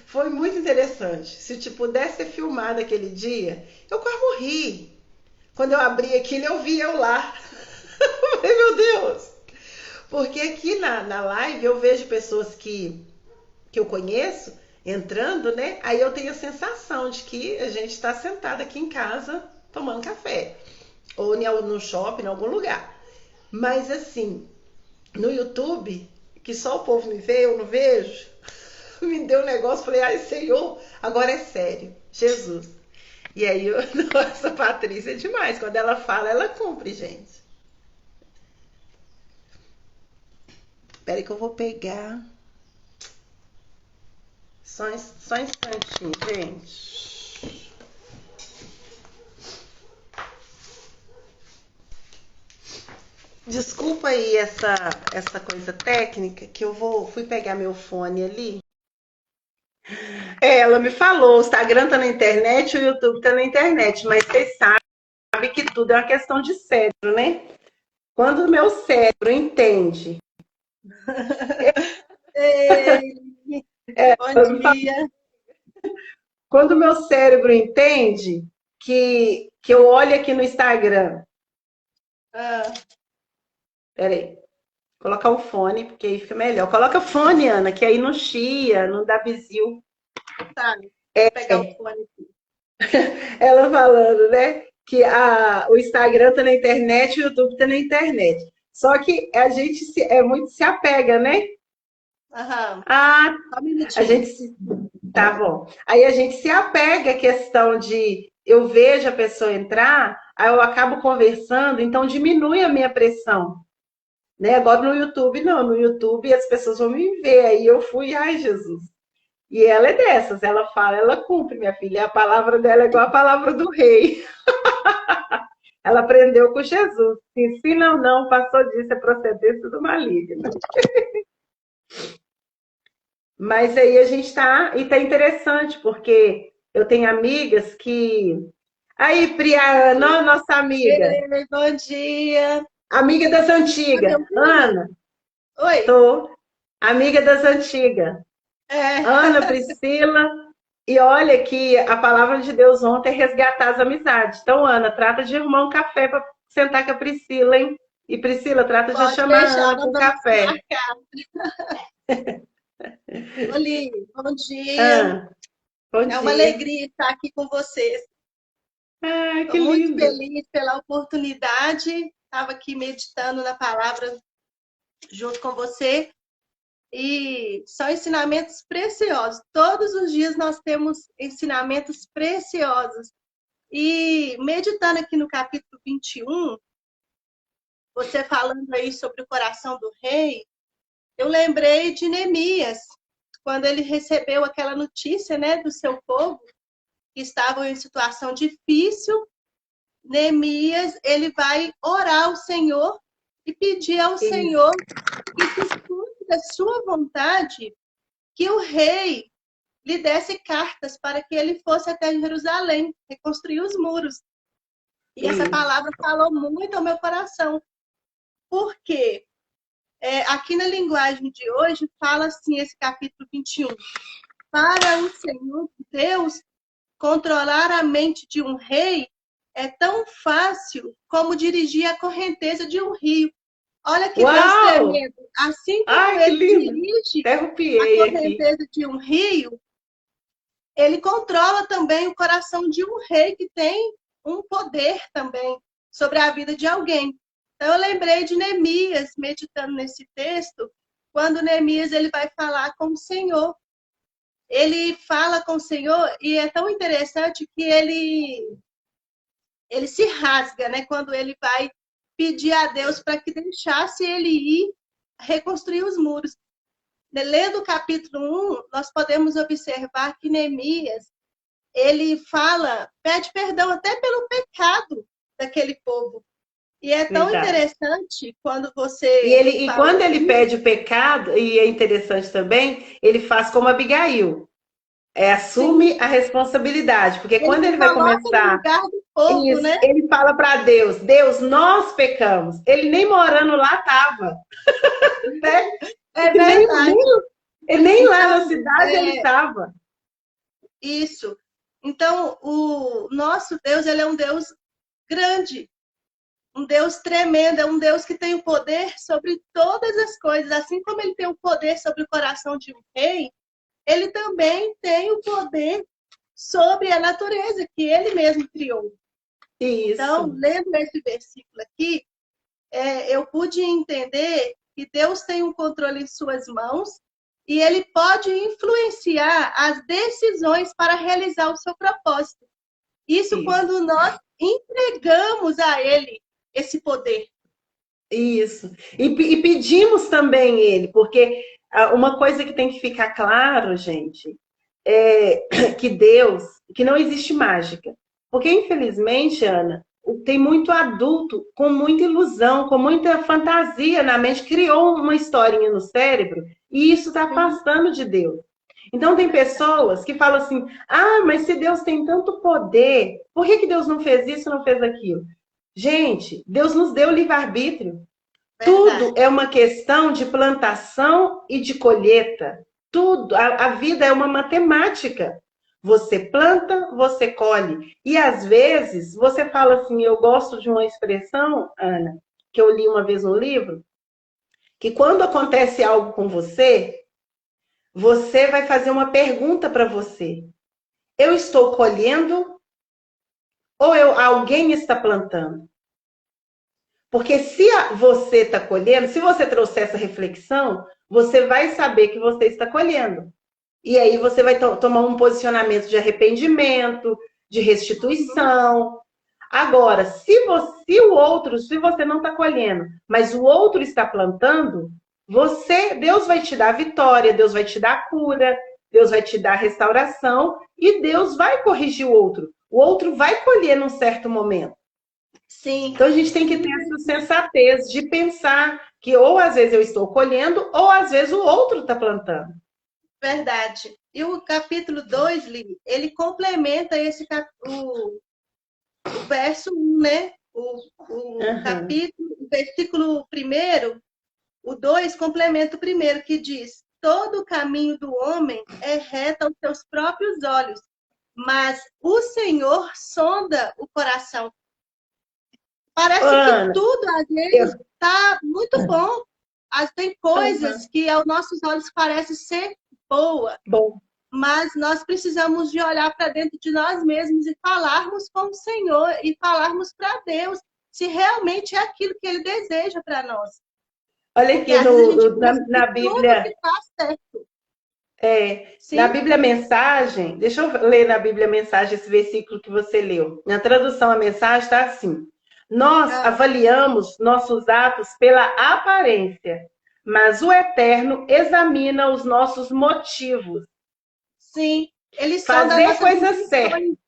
Foi muito interessante. Se eu pudesse ter filmado aquele dia, eu quase morri. Quando eu abri aquilo, eu vi eu lá. Eu falei: meu Deus! Porque aqui na live eu vejo pessoas que eu conheço entrando, né? Aí eu tenho a sensação de que a gente está sentado aqui em casa tomando café. ou no shopping, em algum lugar. Mas assim, no YouTube, que só o povo me vê, eu não vejo, me deu um negócio, falei, ai Senhor, agora é sério, Jesus. E aí, nossa, Patrícia é demais, quando ela fala, ela cumpre, gente. Espera aí que eu vou pegar, só um instantinho, gente. Desculpa aí essa coisa técnica que fui pegar meu fone ali. Ela me falou, o Instagram tá na internet, o YouTube tá na internet, mas vocês sabem que tudo é uma questão de cérebro, né? Quando o meu cérebro entende. Ei, bom dia. Quando o meu cérebro entende que eu olho aqui no Instagram. Ah, Peraí, colocar o fone, porque aí fica melhor. Coloca o fone, Ana, que aí não chia, não dá bizil. tá, vou pegar o fone aqui. Ela falando, né? Que o Instagram tá na internet, o YouTube tá na internet. Só que a gente muito se apega, né? Aham, Ah, só um a minutinho. gente se. Tá bom. Aí a gente se apega à questão de eu vejo a pessoa entrar, aí eu acabo conversando, então diminui a minha pressão. Né? Agora no YouTube, não. No YouTube as pessoas vão me ver. Aí eu fui, ai, Jesus. E ela é dessas, ela fala, ela cumpre, minha filha. A palavra dela é igual a palavra do rei. Ela aprendeu com Jesus. Se ensina ou não, passou disso, é procedência do maligno. Mas aí a gente tá, e tá interessante, porque eu tenho amigas que. Aí, Priana, nossa amiga, Ei, bom dia. amiga das Tá me antigas. ouvindo? Ana, Oi. tô, amiga das antigas. É, Ana, Priscila, e olha que a palavra de Deus ontem é resgatar as amizades. Então, Ana, trata de arrumar um café para sentar com a Priscila, hein? E Priscila, trata de pode chamar a deixar, Ana nós para um vamos café. marcar. Oli, bom dia. Ah, bom É uma dia. alegria estar aqui com vocês. Ah, que Estou muito lindo. feliz pela oportunidade. Estava aqui meditando na palavra junto com você. E são ensinamentos preciosos. Todos os dias nós temos ensinamentos preciosos. E meditando aqui no capítulo 21, você falando aí sobre o coração do rei, eu lembrei de Neemias, quando ele recebeu aquela notícia, né, do seu povo, que estavam em situação difícil. Neemias, ele vai orar ao Senhor e pedir ao Isso, Senhor que, se fosse da sua vontade, que o rei lhe desse cartas para que ele fosse até Jerusalém, reconstruir os muros. E essa isso. palavra falou muito ao meu coração, porque aqui na linguagem de hoje fala assim, esse capítulo 21, para o Senhor Deus controlar a mente de um rei é tão fácil como dirigir a correnteza de um rio. Olha que Deus Uau! tremendo. Assim como Ai, que ele lindo. dirige Até a arrupiei aqui. correnteza de um rio, ele controla também o coração de um rei que tem um poder também sobre a vida de alguém. Então eu lembrei de Neemias, meditando nesse texto, quando Neemias ele vai falar com o Senhor. Ele fala com o Senhor e é tão interessante que ele se rasga, né, quando ele vai pedir a Deus para que deixasse ele ir reconstruir os muros. Lendo o capítulo 1, nós podemos observar que Neemias, ele fala, pede perdão até pelo pecado daquele povo. E é tão Verdade. interessante quando E, você ele, e fala quando ele isso. pede o pecado, e é interessante também, ele faz como Abigail, assume Sim, a responsabilidade, porque ele quando se ele vai coloca no começar lugar do povo, isso, né? ele fala para Deus, Deus, nós pecamos. Ele nem morando lá estava, né? É Nem, nem, verdade. nem lá na Então, cidade ele estava. isso. Então, o nosso Deus, ele é um Deus grande, um Deus tremendo, é um Deus que tem o poder sobre todas as coisas. Assim como ele tem o poder sobre o coração de um rei, ele também tem o poder sobre a natureza que ele mesmo criou. Então, Isso, lendo esse versículo aqui, eu pude entender que Deus tem um controle em suas mãos e ele pode influenciar as decisões para realizar o seu propósito. Isso isso. quando nós entregamos a ele esse poder. Isso. E pedimos também ele, porque uma coisa que tem que ficar claro, gente, é que Deus, que não existe mágica. Porque, infelizmente, Ana, tem muito adulto com muita ilusão, com muita fantasia na mente, criou uma historinha no cérebro e isso está afastando de Deus. Então, tem pessoas que falam assim: ah, mas se Deus tem tanto poder, por que que Deus não fez isso, não fez aquilo? Gente, Deus nos deu livre-arbítrio. Tudo Verdade. é uma questão de plantação e de colheita. Tudo, a vida é uma matemática. Você planta, você colhe. E às vezes você fala assim, eu gosto de uma expressão, Ana, que eu li uma vez no livro, que quando acontece algo com você, você vai fazer uma pergunta para você. Eu estou colhendo ou alguém está plantando? Porque se você está colhendo, se você trouxer essa reflexão, você vai saber que você está colhendo. E aí você vai tomar um posicionamento de arrependimento, de restituição. Agora, se o outro, se você não está colhendo, mas o outro está plantando, Deus vai te dar a vitória, Deus vai te dar a cura, Deus vai te dar a restauração e Deus vai corrigir o outro. O outro vai colher num certo momento. Sim, Então a gente tem que ter essa sensatez de pensar que ou às vezes eu estou colhendo, ou às vezes o outro está plantando. verdade. E o capítulo 2, Li, ele complementa o verso 1, né? Uhum. O versículo primeiro, o 2 complementa o primeiro, que diz: todo o caminho do homem é reto aos seus próprios olhos, mas o Senhor sonda o coração. Parece que Ana, tudo às eu... vezes está muito bom. Tem coisas Uhum. que aos nossos olhos parecem ser boa, Bom, mas nós precisamos de olhar para dentro de nós mesmos e falarmos com o Senhor e falarmos para Deus se realmente é aquilo que Ele deseja para nós. olha Porque aqui às vezes a gente pensa na que tudo Bíblia, que está certo. na Sim? Bíblia Mensagem, deixa eu ler na Bíblia Mensagem esse versículo que você leu. Na tradução, a mensagem está assim: nós Ah, avaliamos nossos atos pela aparência, mas o Eterno examina os nossos motivos. sim. Ele sonda Fazer nossas coisa certa. intenções.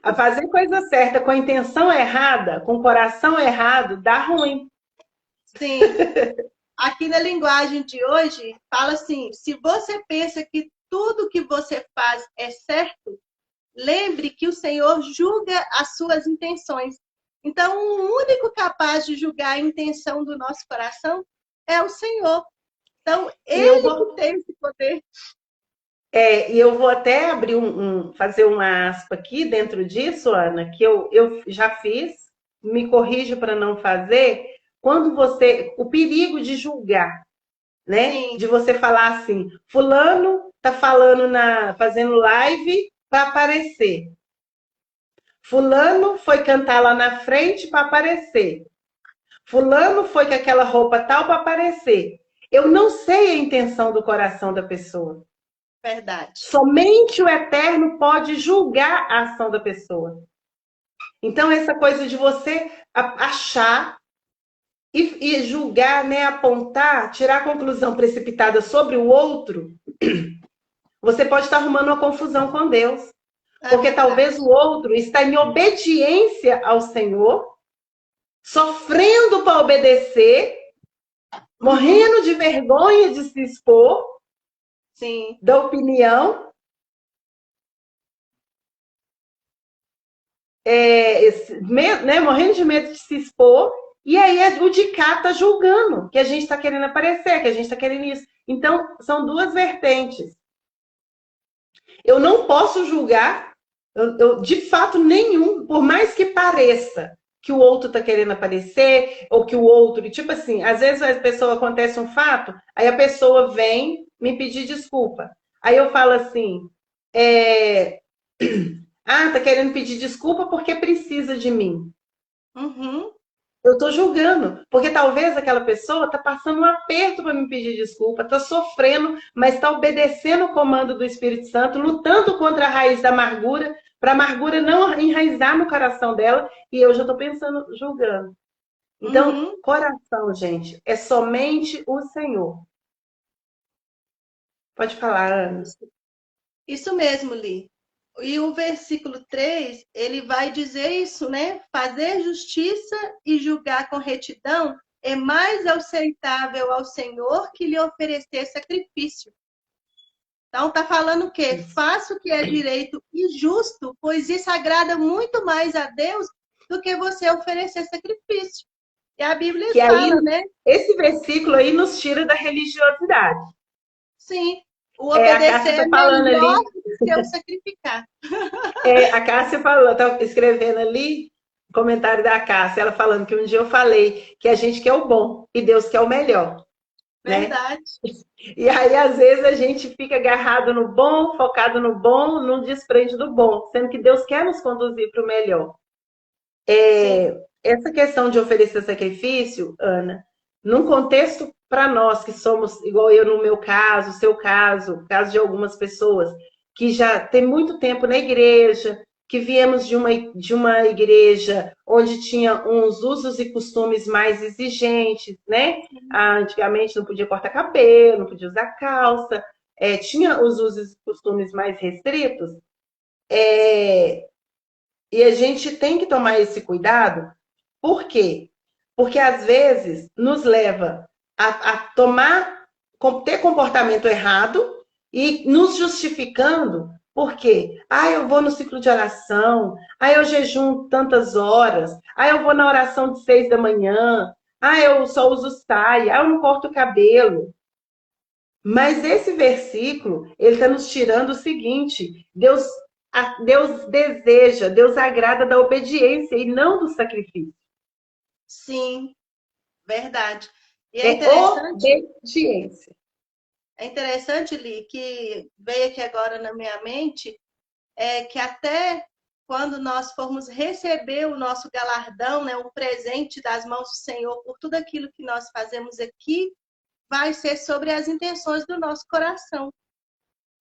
A fazer coisa certa com a intenção errada, com o coração errado, dá ruim. Sim. Aqui na linguagem de hoje, fala assim: se você pensa que tudo que você faz é certo, lembre que o Senhor julga as suas intenções. Então, o único capaz de julgar a intenção do nosso coração é o Senhor. Então, E eu Ele que vou, tem esse poder. e eu vou até abrir fazer uma aspa aqui dentro disso, Ana, que eu já fiz, me corrijo para não fazer, quando o perigo de julgar, né? Sim, De você falar assim, fulano tá falando fazendo live para aparecer. Fulano foi cantar lá na frente para aparecer. Fulano foi com aquela roupa tal para aparecer. Eu não sei a intenção do coração da pessoa. verdade. Somente o eterno pode julgar a ação da pessoa. Então, essa coisa de você achar e julgar, né, apontar, tirar a conclusão precipitada sobre o outro, você pode estar arrumando uma confusão com Deus. É Porque verdade. talvez o outro está em obediência ao Senhor, sofrendo para obedecer, Uhum, morrendo de vergonha de se expor, sim, da opinião, né, morrendo de medo de se expor, e aí o de cá está julgando que a gente está querendo aparecer, que a gente está querendo isso. Então, são duas vertentes. Eu não posso julgar, de fato nenhum, por mais que pareça que o outro está querendo aparecer, ou que o outro, tipo assim, às vezes a pessoa acontece um fato, aí a pessoa vem me pedir desculpa. Aí eu falo assim, é, Ah, tá querendo pedir desculpa porque precisa de mim. Uhum, Eu estou julgando, porque talvez aquela pessoa está passando um aperto para me pedir desculpa, está sofrendo, mas está obedecendo o comando do Espírito Santo, lutando contra a raiz da amargura, para a amargura não enraizar no coração dela, e eu já estou pensando, julgando. Então, uhum. coração, gente, é somente o Senhor. Pode falar, Ana. Isso mesmo, Li. E o versículo 3 ele vai dizer isso, né? Fazer justiça e julgar com retidão é mais aceitável ao Senhor que lhe oferecer sacrifício. Então, está falando o quê? Faça o que é direito e justo, pois isso agrada muito mais a Deus do que você oferecer sacrifício. E a Bíblia Que aí, fala, né? esse versículo aí nos tira da religiosidade. Sim, o É, a obedecer Cássia é está falando melhor ali. do que o sacrificar. A Cássia falou, estava escrevendo ali, comentário da Cássia, ela falando que um dia eu falei que a gente quer o bom e Deus quer o melhor, né? Verdade. E aí, às vezes, a gente fica agarrado no bom, focado no bom, não desprende do bom, sendo que Deus quer nos conduzir para o melhor. Sim. Essa questão de oferecer sacrifício, Ana, num contexto para nós que somos, igual eu no meu caso, seu caso, caso de algumas pessoas que já tem muito tempo na igreja, que viemos de uma igreja onde tinha uns usos e costumes mais exigentes, né? Antigamente não podia cortar cabelo, não podia usar calça, tinha os usos e costumes mais restritos. E a gente tem que tomar esse cuidado, por quê? Porque às vezes nos leva a tomar, ter comportamento errado e nos justificando, porque eu vou no ciclo de oração, eu jejum tantas horas, eu vou na oração de 6 da manhã, eu só uso saia, eu não corto o cabelo. Mas esse versículo, ele está nos tirando o seguinte: Deus deseja, Deus agrada da obediência e não do sacrifício. Sim, verdade. E É obediência. é interessante, Li, que veio aqui agora na minha mente, que até quando nós formos receber o nosso galardão, né, o presente das mãos do Senhor por tudo aquilo que nós fazemos aqui, vai ser sobre as intenções do nosso coração.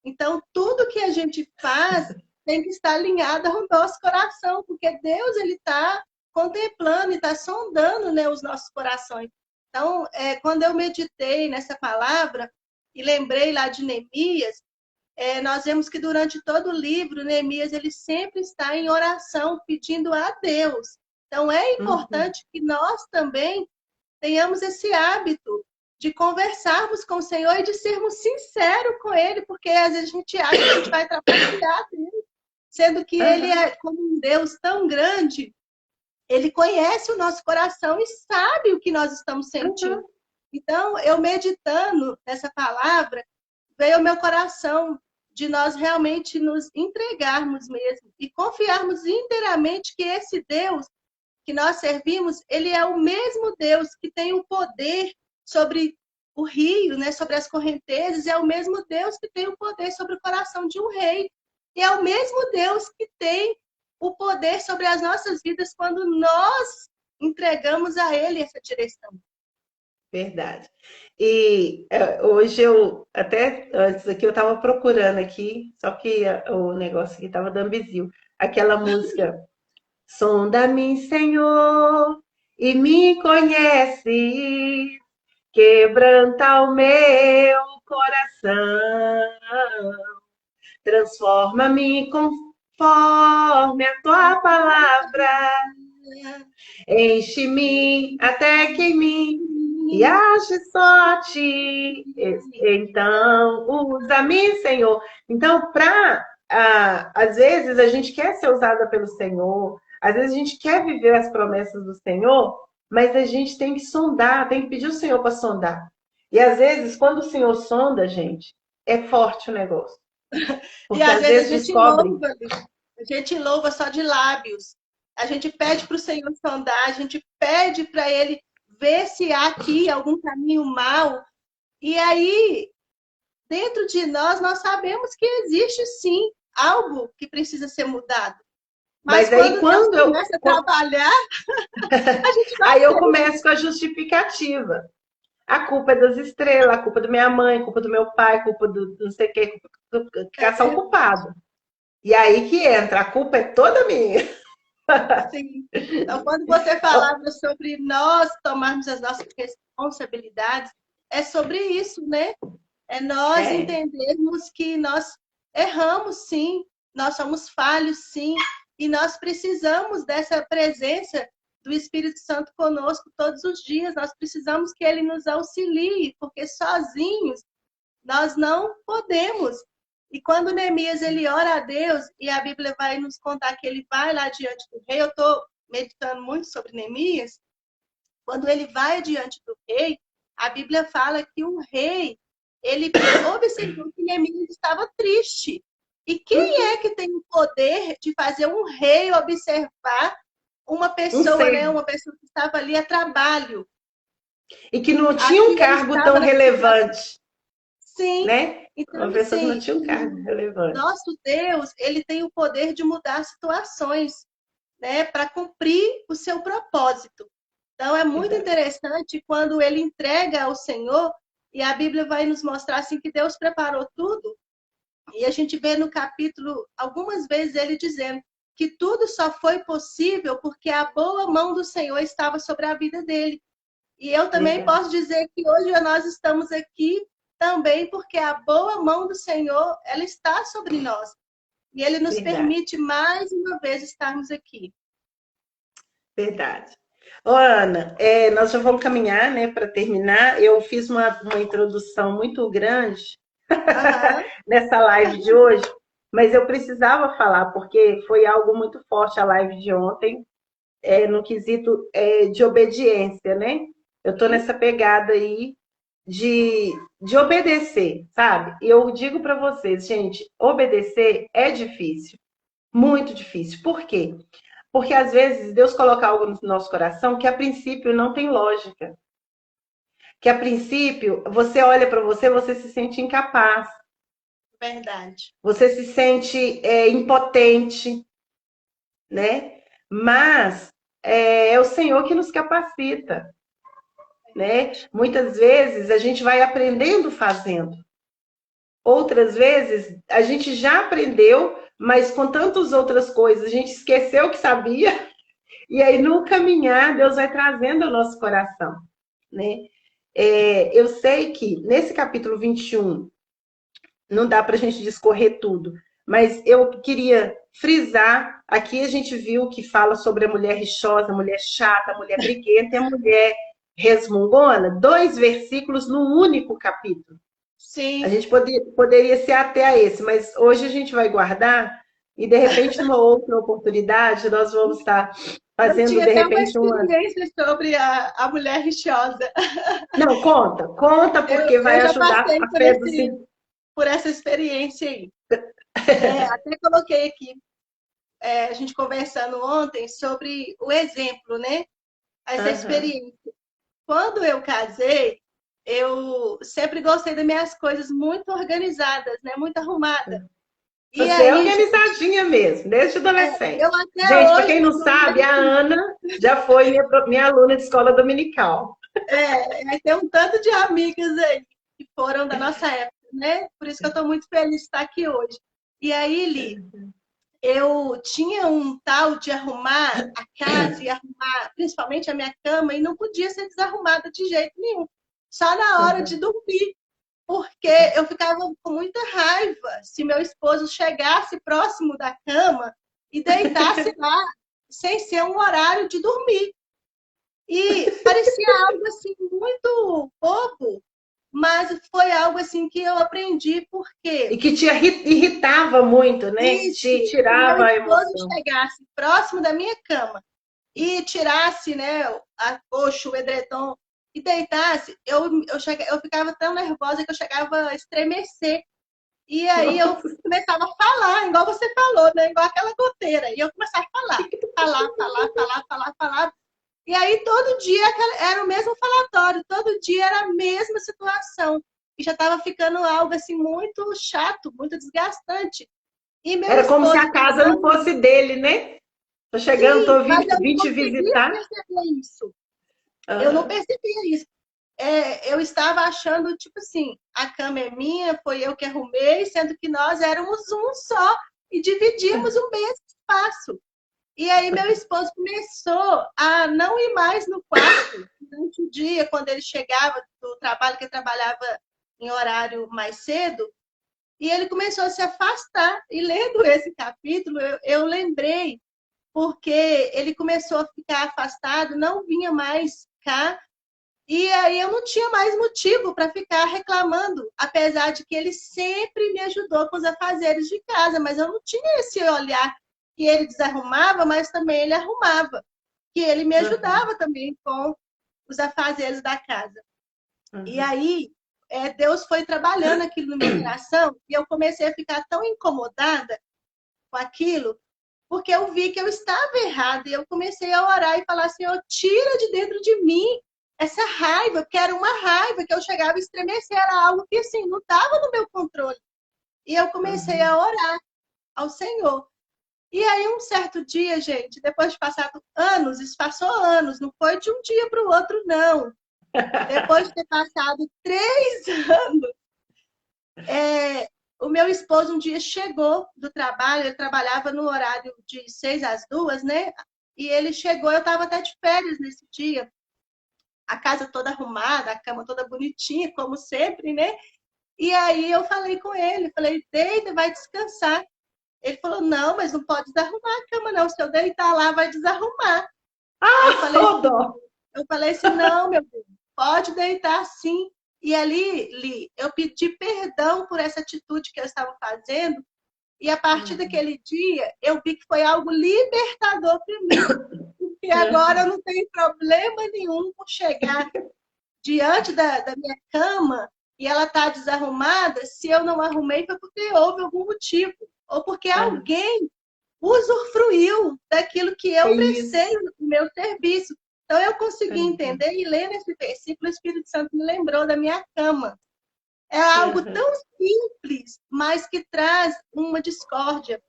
Então, tudo que a gente faz tem que estar alinhado ao nosso coração, porque Deus ele está contemplando e está sondando, né, os nossos corações. Então, quando eu meditei nessa palavra e lembrei lá de Neemias, nós vemos que durante todo o livro, Neemias ele sempre está em oração, pedindo a Deus. Então, é Uhum. importante que nós também tenhamos esse hábito de conversarmos com o Senhor e de sermos sinceros com Ele, porque às vezes a gente acha que a gente vai trapacear dele, sendo que Ele Uhum. é como um Deus tão grande, Ele conhece o nosso coração e sabe o que nós estamos sentindo. Uhum. Então, eu meditando nessa palavra, veio ao meu coração de nós realmente nos entregarmos mesmo e confiarmos inteiramente que esse Deus que nós servimos, ele é o mesmo Deus que tem o poder sobre o rio, né, sobre as correntezas, é o mesmo Deus que tem o poder sobre o coração de um rei. E é o mesmo Deus que tem o poder sobre as nossas vidas quando nós entregamos a ele essa direção. Verdade. E hoje eu, até antes aqui, eu estava procurando aqui, só que o negócio aqui estava dando bizil. Aquela música, sonda-me, Senhor, e me conhece, quebranta o meu coração, transforma-me conforme a tua palavra. Enche-me até que em mim e ache só ti. Então, usa-me, Senhor. Então, às vezes a gente quer ser usada pelo Senhor, às vezes a gente quer viver as promessas do Senhor, mas a gente tem que sondar, tem que pedir o Senhor para sondar. E às vezes, quando o Senhor sonda, gente, é forte o negócio. E Porque às às vezes vezes descobre. a gente louva só de lábios. A gente pede para o Senhor sondar, a gente pede para Ele ver se há aqui algum caminho mau. E aí, dentro de nós, nós sabemos que existe sim. algo que precisa ser mudado. Mas Mas aí quando Deus quando eu, começa a trabalhar, a gente vai aí eu ver. começo com a justificativa. A culpa é das estrelas, a culpa é da minha mãe, a culpa do meu pai, a culpa do não sei o que, É caçar um verdade, culpado. E aí que entra, a culpa é toda minha. sim. Então, quando você falava sobre nós tomarmos as nossas responsabilidades, é sobre isso, né? É nós É, entendermos que nós erramos, sim, nós somos falhos, sim, e nós precisamos dessa presença do Espírito Santo conosco todos os dias. Nós precisamos que ele nos auxilie, porque sozinhos nós não podemos. E quando Neemias ele ora a Deus, e a Bíblia vai nos contar que ele vai lá diante do rei, eu estou meditando muito sobre Neemias, quando ele vai diante do rei, a Bíblia fala que o rei, ele observou que Neemias estava triste. E quem é que tem o poder de fazer um rei observar uma um pessoa, né? ser. Uma pessoa que estava ali a trabalho, E que não tinha um aqui ele cargo tão estava nessa situação. relevante, Sim. né? Então, Uma pessoa que não assim, tinha um cargo o relevante. nosso Deus, ele tem o poder de mudar situações, né, para cumprir o seu propósito. Então, é muito Verdade. interessante quando ele entrega ao Senhor, e a Bíblia vai nos mostrar assim que Deus preparou tudo, e a gente vê no capítulo algumas vezes ele dizendo que tudo só foi possível porque a boa mão do Senhor estava sobre a vida dele. E eu também Verdade. posso dizer que hoje nós estamos aqui também porque a boa mão do Senhor, ela está sobre nós. E ele nos Verdade. permite mais uma vez estarmos aqui. Verdade. Ô, Ana, nós já vamos caminhar, né, para terminar. Eu fiz uma introdução muito grande Aham, nessa live de hoje, mas eu precisava falar, porque foi algo muito forte a live de ontem, no quesito de obediência, né? Eu estou sim, nessa pegada aí de obedecer, sabe? E eu digo para vocês, gente, obedecer é difícil, muito difícil. Por quê? Porque às vezes Deus coloca algo no nosso coração que a princípio não tem lógica. Que a princípio você olha para você, você se sente incapaz, verdade. você se sente impotente, né? Mas é o Senhor que nos capacita, né? Muitas vezes a gente vai aprendendo fazendo. Outras vezes a gente já aprendeu, mas com tantas outras coisas a gente esqueceu que sabia. E aí no caminhar Deus vai trazendo ao nosso coração, né? Eu sei que nesse capítulo 21 não dá para a gente discorrer tudo, mas eu queria frisar. Aqui a gente viu que fala sobre a mulher rixosa, a mulher chata, a mulher briguenta e a mulher resmungona, 2 versículos no único capítulo. A Sim, gente poderia ser até a esse, mas hoje a gente vai guardar e de repente numa outra oportunidade nós vamos estar eu fazendo tinha de até uma repente uma. experiência sobre a mulher rixosa. Não, conta porque Eu vai já ajudar passei a fé do por essa experiência aí. Até coloquei aqui, a gente conversando ontem sobre o exemplo, né? Essa Aham. experiência. Quando eu casei, eu sempre gostei das minhas coisas muito organizadas, né? Muito arrumadas. E Você é aí, organizadinha mesmo, desde eu adolescente. até Gente, para hoje quem não sou sabe, a Ana já foi minha aluna de escola dominical. aí tem um tanto de amigas aí que foram da nossa época, né? Por isso que eu estou muito feliz de estar aqui hoje. E aí, Li, eu tinha um tal de arrumar a casa e arrumar principalmente a minha cama e não podia ser desarrumada de jeito nenhum. Só na hora de dormir, porque eu ficava com muita raiva se meu esposo chegasse próximo da cama e deitasse lá sem ser um horário de dormir. E parecia algo assim muito bobo, mas foi algo assim que eu aprendi E porque que te irritava muito, né? Que isso, te se meu tirava a esposo emoção. chegasse próximo da minha cama e tirasse, né, a coxa, o edredom e deitasse, eu ficava tão nervosa que eu chegava a estremecer. E aí eu Nossa, começava a falar, igual você falou, né? Igual aquela goteira. E eu começava a falar. E aí todo dia era o mesmo falatório, todo dia era a mesma situação. E já estava ficando algo assim muito chato, muito desgastante. E meu Era como se esposo a casa não não, fosse dele, né? Tô chegando, sim, tô mas eu não vim te conseguia visitar. perceber isso. Eu não Aham. percebia isso. Eu estava achando, tipo assim, a cama é minha, foi eu que arrumei, sendo que nós éramos um só e dividimos o mesmo espaço. E aí meu esposo começou a não ir mais no quarto durante o dia, quando ele chegava do trabalho, que ele trabalhava em horário mais cedo, e ele começou a se afastar. E lendo esse capítulo, eu lembrei, porque ele começou a ficar afastado, não vinha mais cá, e aí eu não tinha mais motivo para ficar reclamando, apesar de que ele sempre me ajudou com os afazeres de casa, mas eu não tinha esse olhar que ele desarrumava, mas também ele arrumava, que ele me Aham. ajudava também com os afazeres da casa. E Aham. aí Deus foi trabalhando aquilo no meu coração e eu comecei a ficar tão incomodada com aquilo, porque eu vi que eu estava errada e eu comecei a orar e falar: Senhor, tira de dentro de mim essa raiva, porque era uma raiva que eu chegava a estremecer, era algo que assim não estava no meu controle. E eu comecei Aham. a orar ao Senhor. E aí um certo dia, gente, depois de passado anos, isso passou anos, não foi de um dia para o outro, não. Depois de ter passado 3 anos, o meu esposo um dia chegou do trabalho, ele trabalhava no horário de 6 às 2, né? E ele chegou, eu estava até de férias nesse dia, a casa toda arrumada, a cama toda bonitinha, como sempre, né? E aí eu falei com ele, falei, deita, vai descansar. Ele falou, não, mas não pode desarrumar a cama, não. Se eu deitar lá, vai desarrumar. Aí Ah, ô dó. eu falei assim, não, meu Deus, pode deitar sim. E ali, Li, eu pedi perdão por essa atitude que eu estava fazendo. E a partir Uhum. daquele dia, eu vi que foi algo libertador para mim. Porque agora eu Aham. não tenho problema nenhum por chegar diante da minha cama e ela está desarrumada. Se eu não arrumei, foi porque houve algum motivo. Ou porque Aham. alguém usufruiu daquilo que eu É prestei isso. no meu serviço. Então eu consegui Aham. entender e lendo esse versículo, o Espírito Santo me lembrou da minha cama. É algo Aham. tão simples, mas que traz uma discórdia,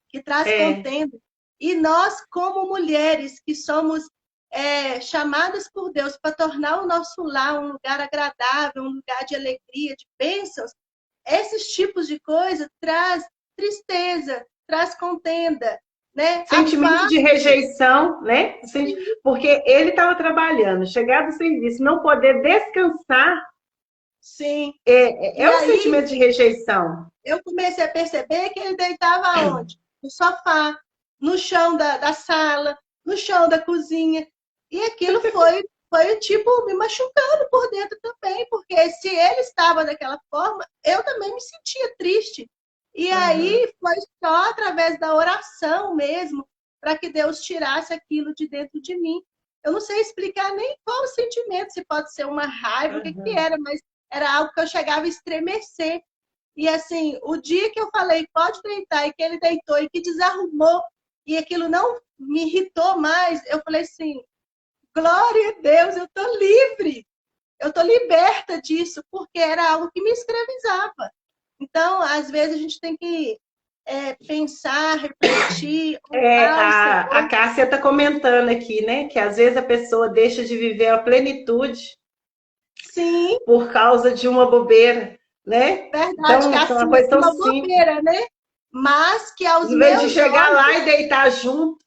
que traz É, contenda. E nós, como mulheres que somos chamadas por Deus para tornar o nosso lar um lugar agradável, um lugar de alegria, de bênçãos, esses tipos de coisa traz tristeza, traz contenda, né? sentimento de Afasta. rejeição, né? Porque ele estava trabalhando, chegar do serviço, não poder descansar, Sim. é E um aí sentimento de rejeição. eu comecei a perceber que ele deitava onde? No sofá, no chão da sala, no chão da cozinha. E aquilo foi tipo me machucando por dentro também, porque se ele estava daquela forma, eu também me sentia triste. E Aham. aí foi só através da oração mesmo para que Deus tirasse aquilo de dentro de mim. Eu não sei explicar nem qual o sentimento, se pode ser uma raiva, o que que Aham. era, mas era algo que eu chegava a estremecer. E assim, o dia que eu falei, pode deitar, e que ele deitou e que desarrumou, e aquilo não me irritou mais, eu falei assim, glória a Deus, eu tô livre, eu tô liberta disso, porque era algo que me escravizava. Então, às vezes, a gente tem que pensar, refletir, honrar o A Senhor. Cássia está comentando aqui, né? Que às vezes a pessoa deixa de viver a plenitude Sim, por causa de uma bobeira, né? verdade, que Então, é assim, uma coisa tão uma simples. bobeira, né? Mas que aos Em vez de meus chegar lá olhos, e deitar junto.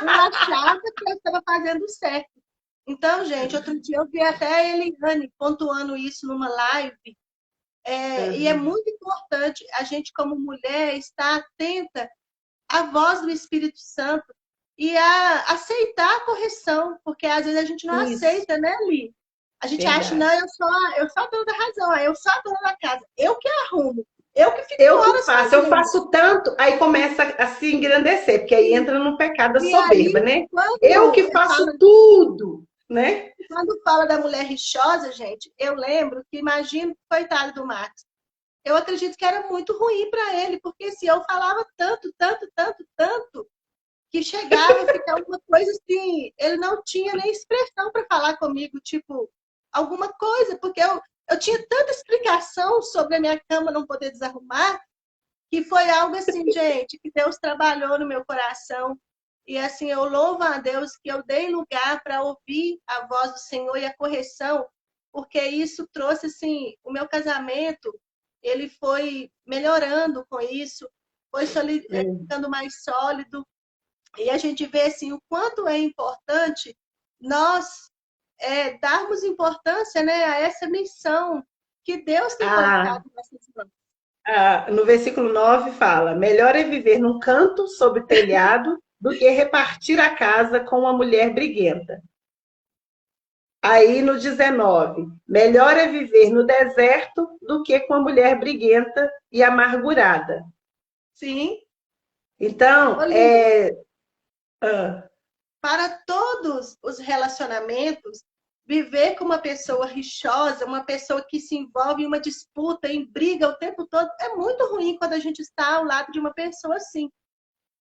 eu achava que eu estava fazendo certo. Então, gente, outro dia eu vi até a Eliane pontuando isso numa live, e é Uhum. muito importante a gente, como mulher, estar atenta à voz do Espírito Santo e a aceitar a correção, porque às vezes a gente não Isso, aceita, né, Li? A gente acha, não, verdade. eu sou a dona da razão, eu sou a dona da casa, eu que arrumo, eu que fico Eu que horas faço, eu fazendo. faço tanto, aí começa a se engrandecer, porque aí entra no pecado da E soberba, aí, né? Eu quando que faço tudo, né? quando fala da mulher rixosa, gente, eu lembro que imagino, coitado do Max, eu acredito que era muito ruim para ele, porque se eu falava tanto, tanto, tanto, tanto, que chegava a ficar uma coisa assim, ele não tinha nem expressão para falar comigo, tipo, alguma coisa, porque eu tinha tanta explicação sobre a minha cama não poder desarrumar, que foi algo assim, gente, que Deus trabalhou no meu coração. E assim, eu louvo a Deus que eu dei lugar para ouvir a voz do Senhor e a correção, porque isso trouxe assim, o meu casamento, ele foi melhorando com isso, foi ficando mais sólido. E a gente vê assim o quanto é importante nós darmos importância, né, a essa missão que Deus tem Ah, colocado em nossas mãos. no versículo 9 fala: melhor é viver num canto sob telhado do que repartir a casa com uma mulher briguenta. Aí no 19, melhor é viver no deserto do que com a mulher briguenta e amargurada. Sim. Então, Olívia, ah, para todos os relacionamentos, viver com uma pessoa rixosa, uma pessoa que se envolve em uma disputa, em briga o tempo todo, é muito ruim quando a gente está ao lado de uma pessoa assim.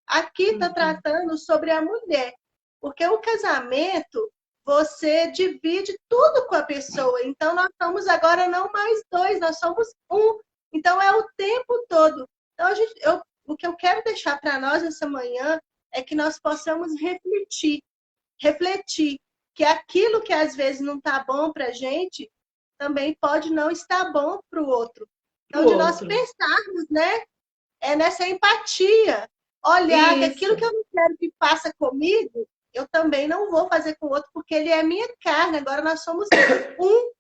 Aqui está tratando sobre a mulher, porque o casamento, você divide tudo com a pessoa. Então, nós somos agora não mais dois, nós somos um. Então, é o tempo todo. Então, o que eu quero deixar para nós essa manhã é que nós possamos refletir que aquilo que às vezes não está bom para a gente, também pode não estar bom para o outro. pro Então, de nós outro. pensarmos, né? É nessa empatia. Olhar que aquilo Isso. que eu não quero que faça comigo, eu também não vou fazer com o outro, porque ele é minha carne. Agora nós somos um.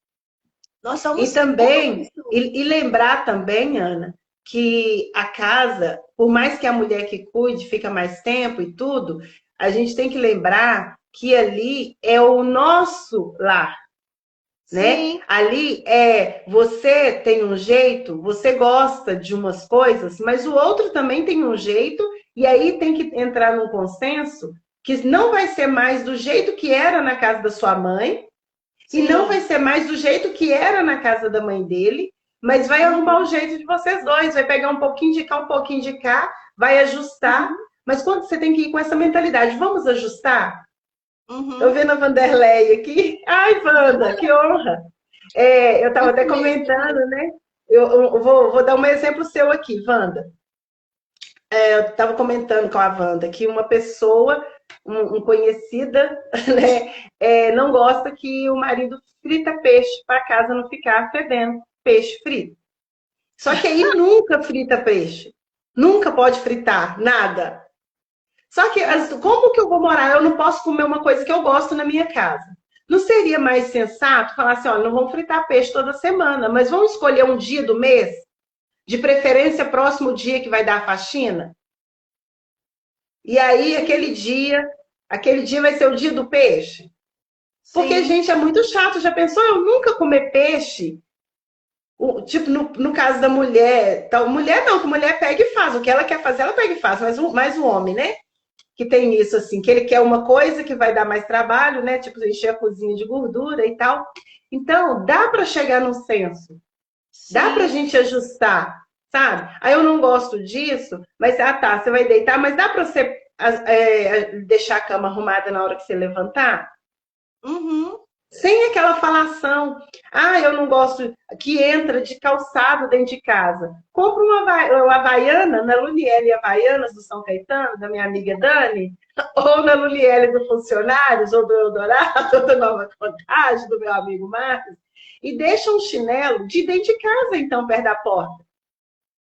Nós E somos uma também, pessoa. e lembrar também, Ana, que a casa, por mais que a mulher que cuide fica mais tempo e tudo, a gente tem que lembrar que ali é o nosso lar, né? Sim. Ali você tem um jeito, você gosta de umas coisas, mas o outro também tem um jeito, e aí tem que entrar num consenso que não vai ser mais do jeito que era na casa da sua mãe, e não vai Sim. ser mais do jeito que era na casa da mãe dele, mas vai arrumar o Uhum. jeito de vocês dois, vai pegar um pouquinho de cá, um pouquinho de cá, vai ajustar. Uhum. Mas quando você tem que ir com essa mentalidade, vamos ajustar? Tô Uhum. vendo a Vanderlei aqui. Ai, Wanda, que honra. Eu estava Isso até mesmo, querido. comentando, né? Eu vou dar um exemplo seu aqui, Wanda. Eu estava comentando com a Wanda que uma pessoa, conhecida, né, não gosta que o marido frita peixe para casa não ficar fedendo peixe frito. Só que aí nunca frita peixe. Nunca pode fritar, nada. Só que como que eu vou morar? Eu não posso comer uma coisa que eu gosto na minha casa. Não seria mais sensato falar assim, olha, não vamos fritar peixe toda semana, mas vamos escolher um dia do mês, de preferência próximo dia que vai dar a faxina? E aí, Sim. aquele dia vai ser o dia do peixe. Porque, Sim. gente, é muito chato. Já pensou eu nunca comer peixe? Tipo, no caso da mulher, tal, mulher não, que mulher pega e faz. O que ela quer fazer, ela pega e faz. Mas mais o homem, né? Que tem isso, assim, que ele quer uma coisa que vai dar mais trabalho, né? Tipo, encher a cozinha de gordura e tal. Então, dá para chegar num senso. Dá pra Sim. gente ajustar, sabe? Aí eu não gosto disso, mas tá, você vai deitar, mas dá pra você deixar a cama arrumada na hora que você levantar? Uhum. Sem aquela falação. Ah, eu não gosto que entra de calçado dentro de casa. Compra uma Havaiana, na Luniele Havaianas do São Caetano, da minha amiga Dani, ou na Luniele do Funcionários, ou do Eldorado, ou da Nova Contagem, do meu amigo Marcos, e deixa um chinelo de dentro de casa, então, perto da porta.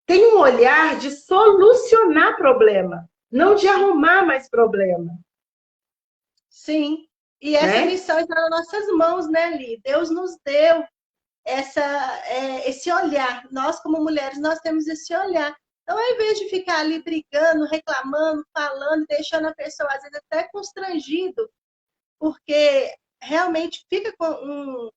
Tem um olhar de solucionar problema, não de arrumar mais problema, Sim. E essa né? missão está nas nossas mãos, né, Li? Deus nos deu essa, esse olhar. Nós, como mulheres, nós temos esse olhar. Então, ao invés de ficar ali brigando, reclamando, falando, deixando a pessoa, às vezes, até constrangido, porque realmente fica com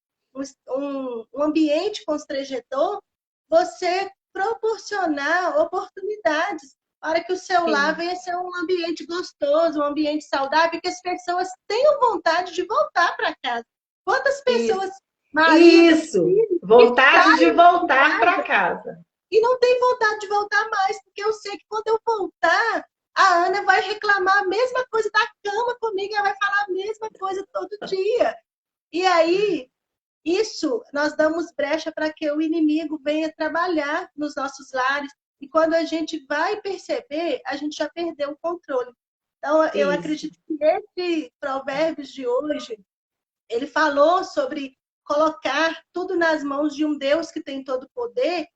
um ambiente constrangedor, você proporcionar oportunidades para que o seu lar Sim. venha ser um ambiente gostoso, um ambiente saudável, que as pessoas tenham vontade de voltar para casa. Quantas pessoas, Isso. maridos, Isso. filhos, que Vontade de saem de voltar para casa casa. e não tem vontade de voltar mais, porque eu sei que quando eu voltar, a Ana vai reclamar a mesma coisa da cama comigo, ela vai falar a mesma coisa todo dia. E aí, isso nós damos brecha para que o inimigo venha trabalhar nos nossos lares, e quando a gente vai perceber, a gente já perdeu o controle. Então, eu Isso. acredito que esse Provérbios de hoje, ele falou sobre colocar tudo nas mãos de um Deus que tem todo o poder,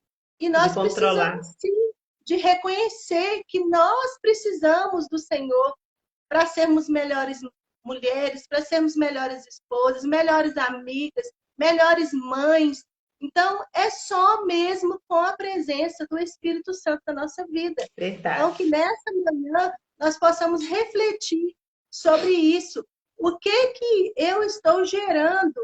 e De nós controlar. precisamos sim de reconhecer que nós precisamos do Senhor para sermos melhores mulheres, para sermos melhores esposas, melhores amigas, melhores mães. Então, é só mesmo com a presença do Espírito Santo na nossa vida. Então, Verdade. que nessa manhã nós possamos refletir sobre isso. O que eu estou gerando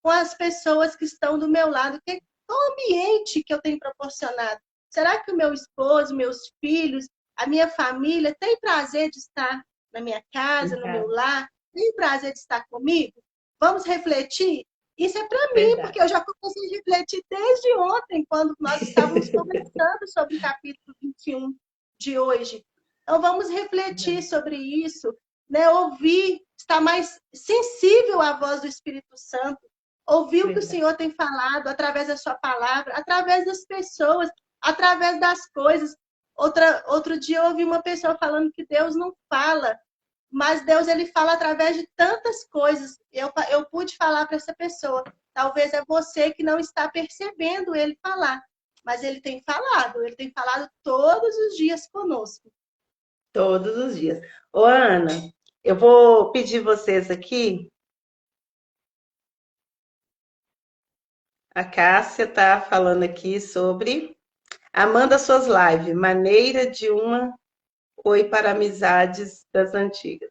com as pessoas que estão do meu lado? Qual o ambiente que eu tenho proporcionado? Será que o meu esposo, meus filhos, a minha família tem prazer de estar na minha casa, no meu Verdade. lar? Tem prazer de estar comigo? Vamos refletir? Isso é para mim, Verdade. porque eu já comecei a refletir desde ontem, quando nós estávamos conversando sobre o capítulo 21 de hoje. Então, vamos refletir sobre isso, né? Ouvir, estar mais sensível à voz do Espírito Santo, ouvir o que o Verdade. Senhor tem falado através da sua palavra, através das pessoas, através das coisas. Outro dia eu ouvi uma pessoa falando que Deus não fala, mas Deus ele fala através de tantas coisas. Eu pude falar para essa pessoa, talvez é você que não está percebendo ele falar, mas ele tem falado todos os dias conosco. Todos os dias. Ô, Ana, eu vou pedir vocês aqui. A Cássia está falando aqui sobre amando as suas lives, maneira de uma oi para amizades das antigas.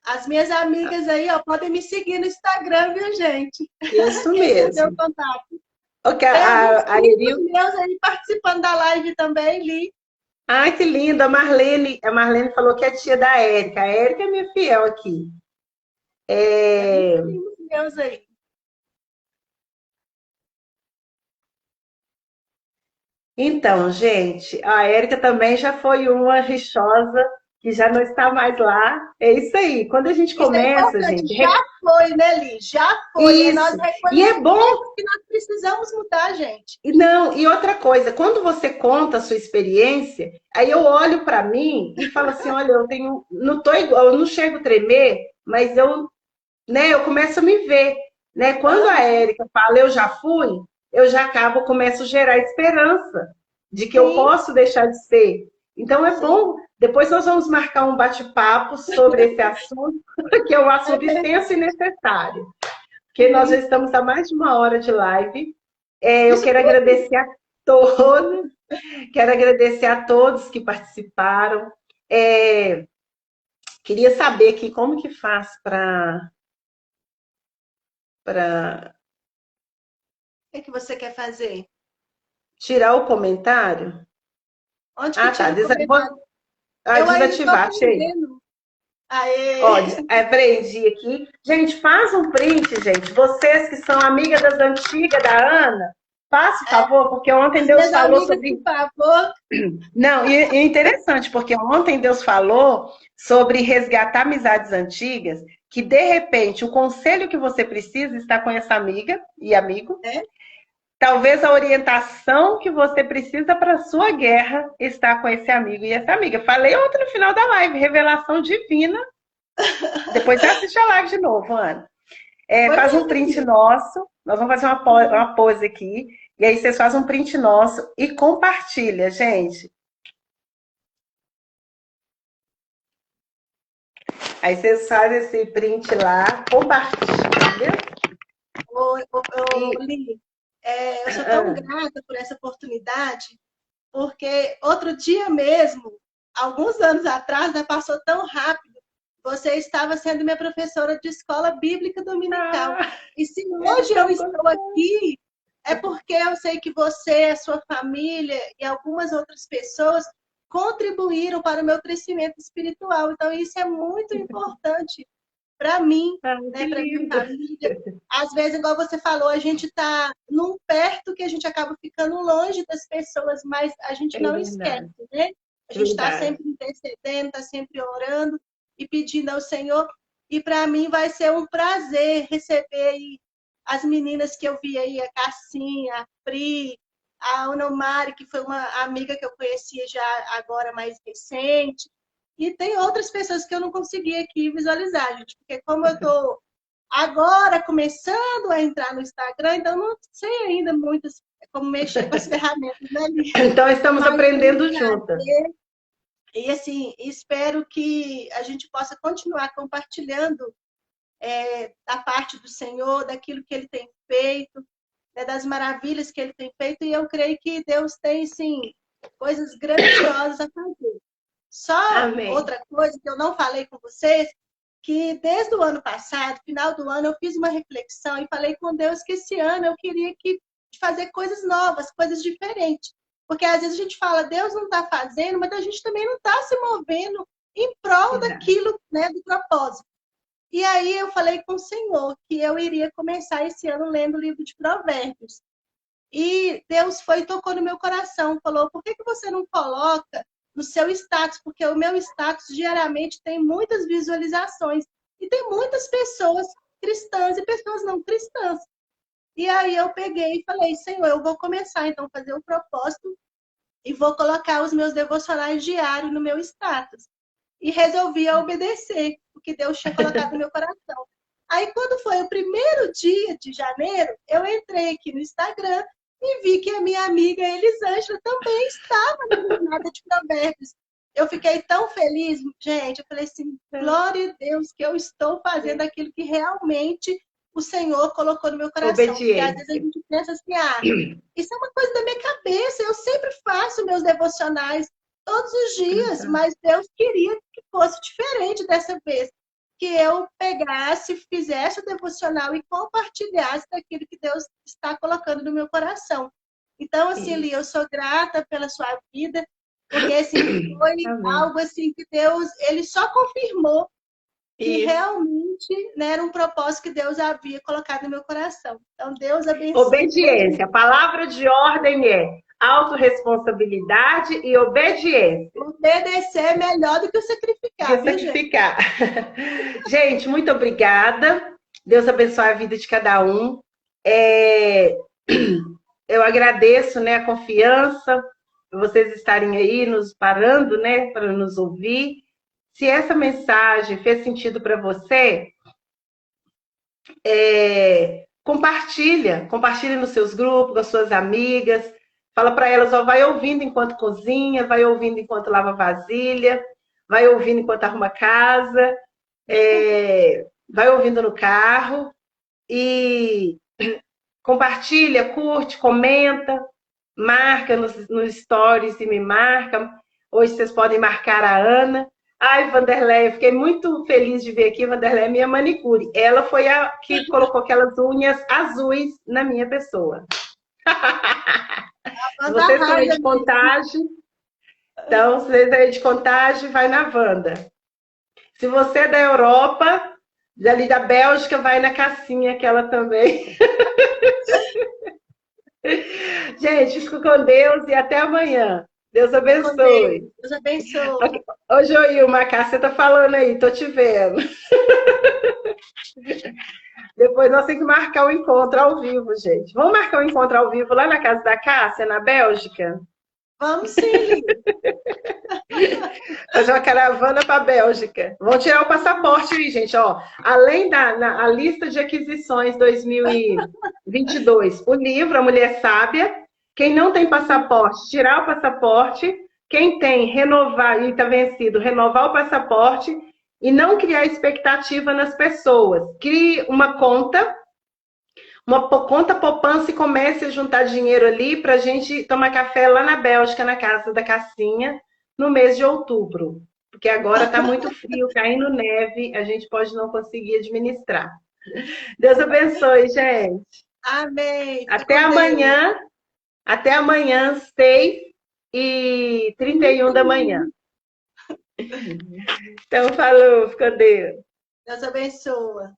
As minhas amigas aí, ó, podem me seguir no Instagram, viu, gente? Isso Quem perdeu o mesmo. contato. Ok, Tem alguns a Eril. primos meus aí participando da live também, Li. Ai, que lindo. A Marlene falou que é tia da Érica. A Érica é minha fiel aqui. Tem alguns É, primos meus aí. Então, gente, a Érica também já foi uma rixosa que já não está mais lá. É isso aí. Quando a gente Isso é começa, importante. gente, Já foi, né, Li? Já foi. É nós isso. E é bom. reconhecermos que nós precisamos mudar, gente. E não, e outra coisa, quando você conta a sua experiência, aí eu olho para mim e falo assim, olha, eu tenho, não tô igual, eu não chego a tremer, mas eu começo a me ver, né? Quando a Érica fala eu já fui, eu já acabo, começo a gerar esperança de que eu Sim, posso deixar de ser. Então é sim. bom, depois nós vamos marcar um bate-papo sobre esse assunto, que é um É assunto verdade. extenso e necessário, porque nós já Sim. estamos há mais de uma hora de live. Eu Isso quero tudo. agradecer a todos, quero agradecer a todos que participaram. É, queria saber aqui como que faz para O que você quer fazer? tirar o comentário. Onde que Ah, tá. tira o comentário? Eu ainda estou Desativar, achei. aprendendo. Aê! Ó, aprendi aqui. Gente, faz um print, gente. Vocês que são amigas das antigas da Ana, faça o favor, porque ontem As Deus minhas falou amigas, por sobre. favor. Não, e é interessante, porque ontem Deus falou sobre resgatar amizades antigas, que de repente o conselho que você precisa está com essa amiga e amigo. Né? Talvez a orientação que você precisa para a sua guerra está com esse amigo e essa amiga. Falei ontem no final da live, revelação divina. Depois você assiste a live de novo, Ana. Foi Faz um print mesmo. nosso. Nós vamos fazer uma pose aqui. E aí vocês fazem um print nosso e compartilha, gente. Aí vocês fazem esse print lá, compartilha. E, Li, eu sou tão grata por essa oportunidade, porque outro dia mesmo, alguns anos atrás, né, passou tão rápido, você estava sendo minha professora de escola bíblica dominical. E se hoje eu estou aqui, é porque eu sei que você, a sua família e algumas outras pessoas contribuíram para o meu crescimento espiritual. Então, isso é muito importante para mim, que né, para minha lindo. família. Às vezes, igual você falou, a gente está num perto que a gente acaba ficando longe das pessoas, mas a gente É não verdade. esquece, né? A gente está Verdade. sempre intercedendo, está sempre orando e pedindo ao Senhor. E para mim vai ser um prazer receber aí as meninas que eu vi aí, a Cassinha, a Pri, a Onomari, que foi uma amiga que eu conhecia já agora mais recente, e tem outras pessoas que eu não consegui aqui visualizar, gente, porque como eu estou agora começando a entrar no Instagram, então não sei ainda muito como mexer com as ferramentas ali. Então estamos Mas aprendendo juntas. e assim, espero que a gente possa continuar compartilhando da parte do Senhor, daquilo que Ele tem feito, né, das maravilhas que Ele tem feito, e eu creio que Deus tem, sim, coisas grandiosas a fazer. Só Amém. outra coisa que eu não falei com vocês, que desde o ano passado, final do ano, eu fiz uma reflexão e falei com Deus que esse ano eu queria fazer coisas novas, coisas diferentes. Porque às vezes a gente fala, Deus não está fazendo, mas a gente também não está se movendo em prol daquilo, né, do propósito. E aí eu falei com o Senhor que eu iria começar esse ano lendo o livro de Provérbios. E Deus foi e tocou no meu coração, falou, por que você não coloca no seu status? Porque o meu status diariamente tem muitas visualizações. E tem muitas pessoas cristãs e pessoas não cristãs. E aí eu peguei e falei, Senhor, eu vou começar então a fazer o propósito e vou colocar os meus devocionais diários no meu status. E resolvi obedecer o que Deus tinha colocado no meu coração. Aí, quando foi o primeiro dia de janeiro, eu entrei aqui no Instagram e vi que a minha amiga Elisângela também estava na jornada de Provérbios. Eu fiquei tão feliz, gente. Eu falei assim, glória a Deus que eu estou fazendo aquilo que realmente o Senhor colocou no meu coração. Porque às vezes a gente pensa assim, isso é uma coisa da minha cabeça, eu sempre faço meus devocionais todos os dias, mas Deus queria que fosse diferente dessa vez. Que eu pegasse, fizesse o devocional e compartilhasse daquilo que Deus está colocando no meu coração. Então, assim, Li, eu sou grata pela sua vida, porque assim, foi algo assim que Deus, ele só confirmou que realmente, né, era um propósito que Deus havia colocado no meu coração. Então, Deus abençoe. Obediência. A palavra de ordem é autorresponsabilidade e obediência. Obedecer é melhor do que o sacrificar. Do que sacrificar. Gente, muito obrigada. Deus abençoe a vida de cada um. Eu agradeço, né, a confiança, vocês estarem aí nos parando, né, para nos ouvir. Se essa mensagem fez sentido para você, compartilha nos seus grupos, com as suas amigas, fala para elas, ó, vai ouvindo enquanto cozinha, vai ouvindo enquanto lava vasilha, vai ouvindo enquanto arruma casa, vai ouvindo no carro e compartilha, curte, comenta, marca nos stories e me marca. Hoje vocês podem marcar a Ana. Ai, Vanderlei, eu fiquei muito feliz de ver aqui. Vanderlei é minha manicure. Ela foi a que colocou aquelas unhas azuis na minha pessoa. Se vocês estão aí de Contagem, então, se vocês aí de Contagem, vai na Wanda. Se você é da Europa, ali da Bélgica, vai na Cassinha, que ela também. Gente, fico com Deus e até amanhã. Deus abençoe. Deus abençoe. Ô, Joilma, a Cássia tá falando aí, tô te vendo. Depois nós temos que marcar o encontro ao vivo, gente. Vamos marcar o encontro ao vivo lá na casa da Cássia, na Bélgica? Vamos sim. Fazer uma caravana para a Bélgica. Vão tirar o passaporte aí, gente. Ó, além a lista de aquisições 2022, o livro A Mulher Sábia. Quem não tem passaporte, tirar o passaporte. Quem tem, renovar e está vencido, renovar o passaporte e não criar expectativa nas pessoas. Crie uma conta poupança e comece a juntar dinheiro ali para a gente tomar café lá na Bélgica, na casa da Cassinha, no mês de outubro. Porque agora está muito frio, caindo neve, a gente pode não conseguir administrar. Deus abençoe, gente. Amém. Até amanhã. Até amanhã, 6h31 da manhã. Então, falou, fica Deus. Deus abençoe.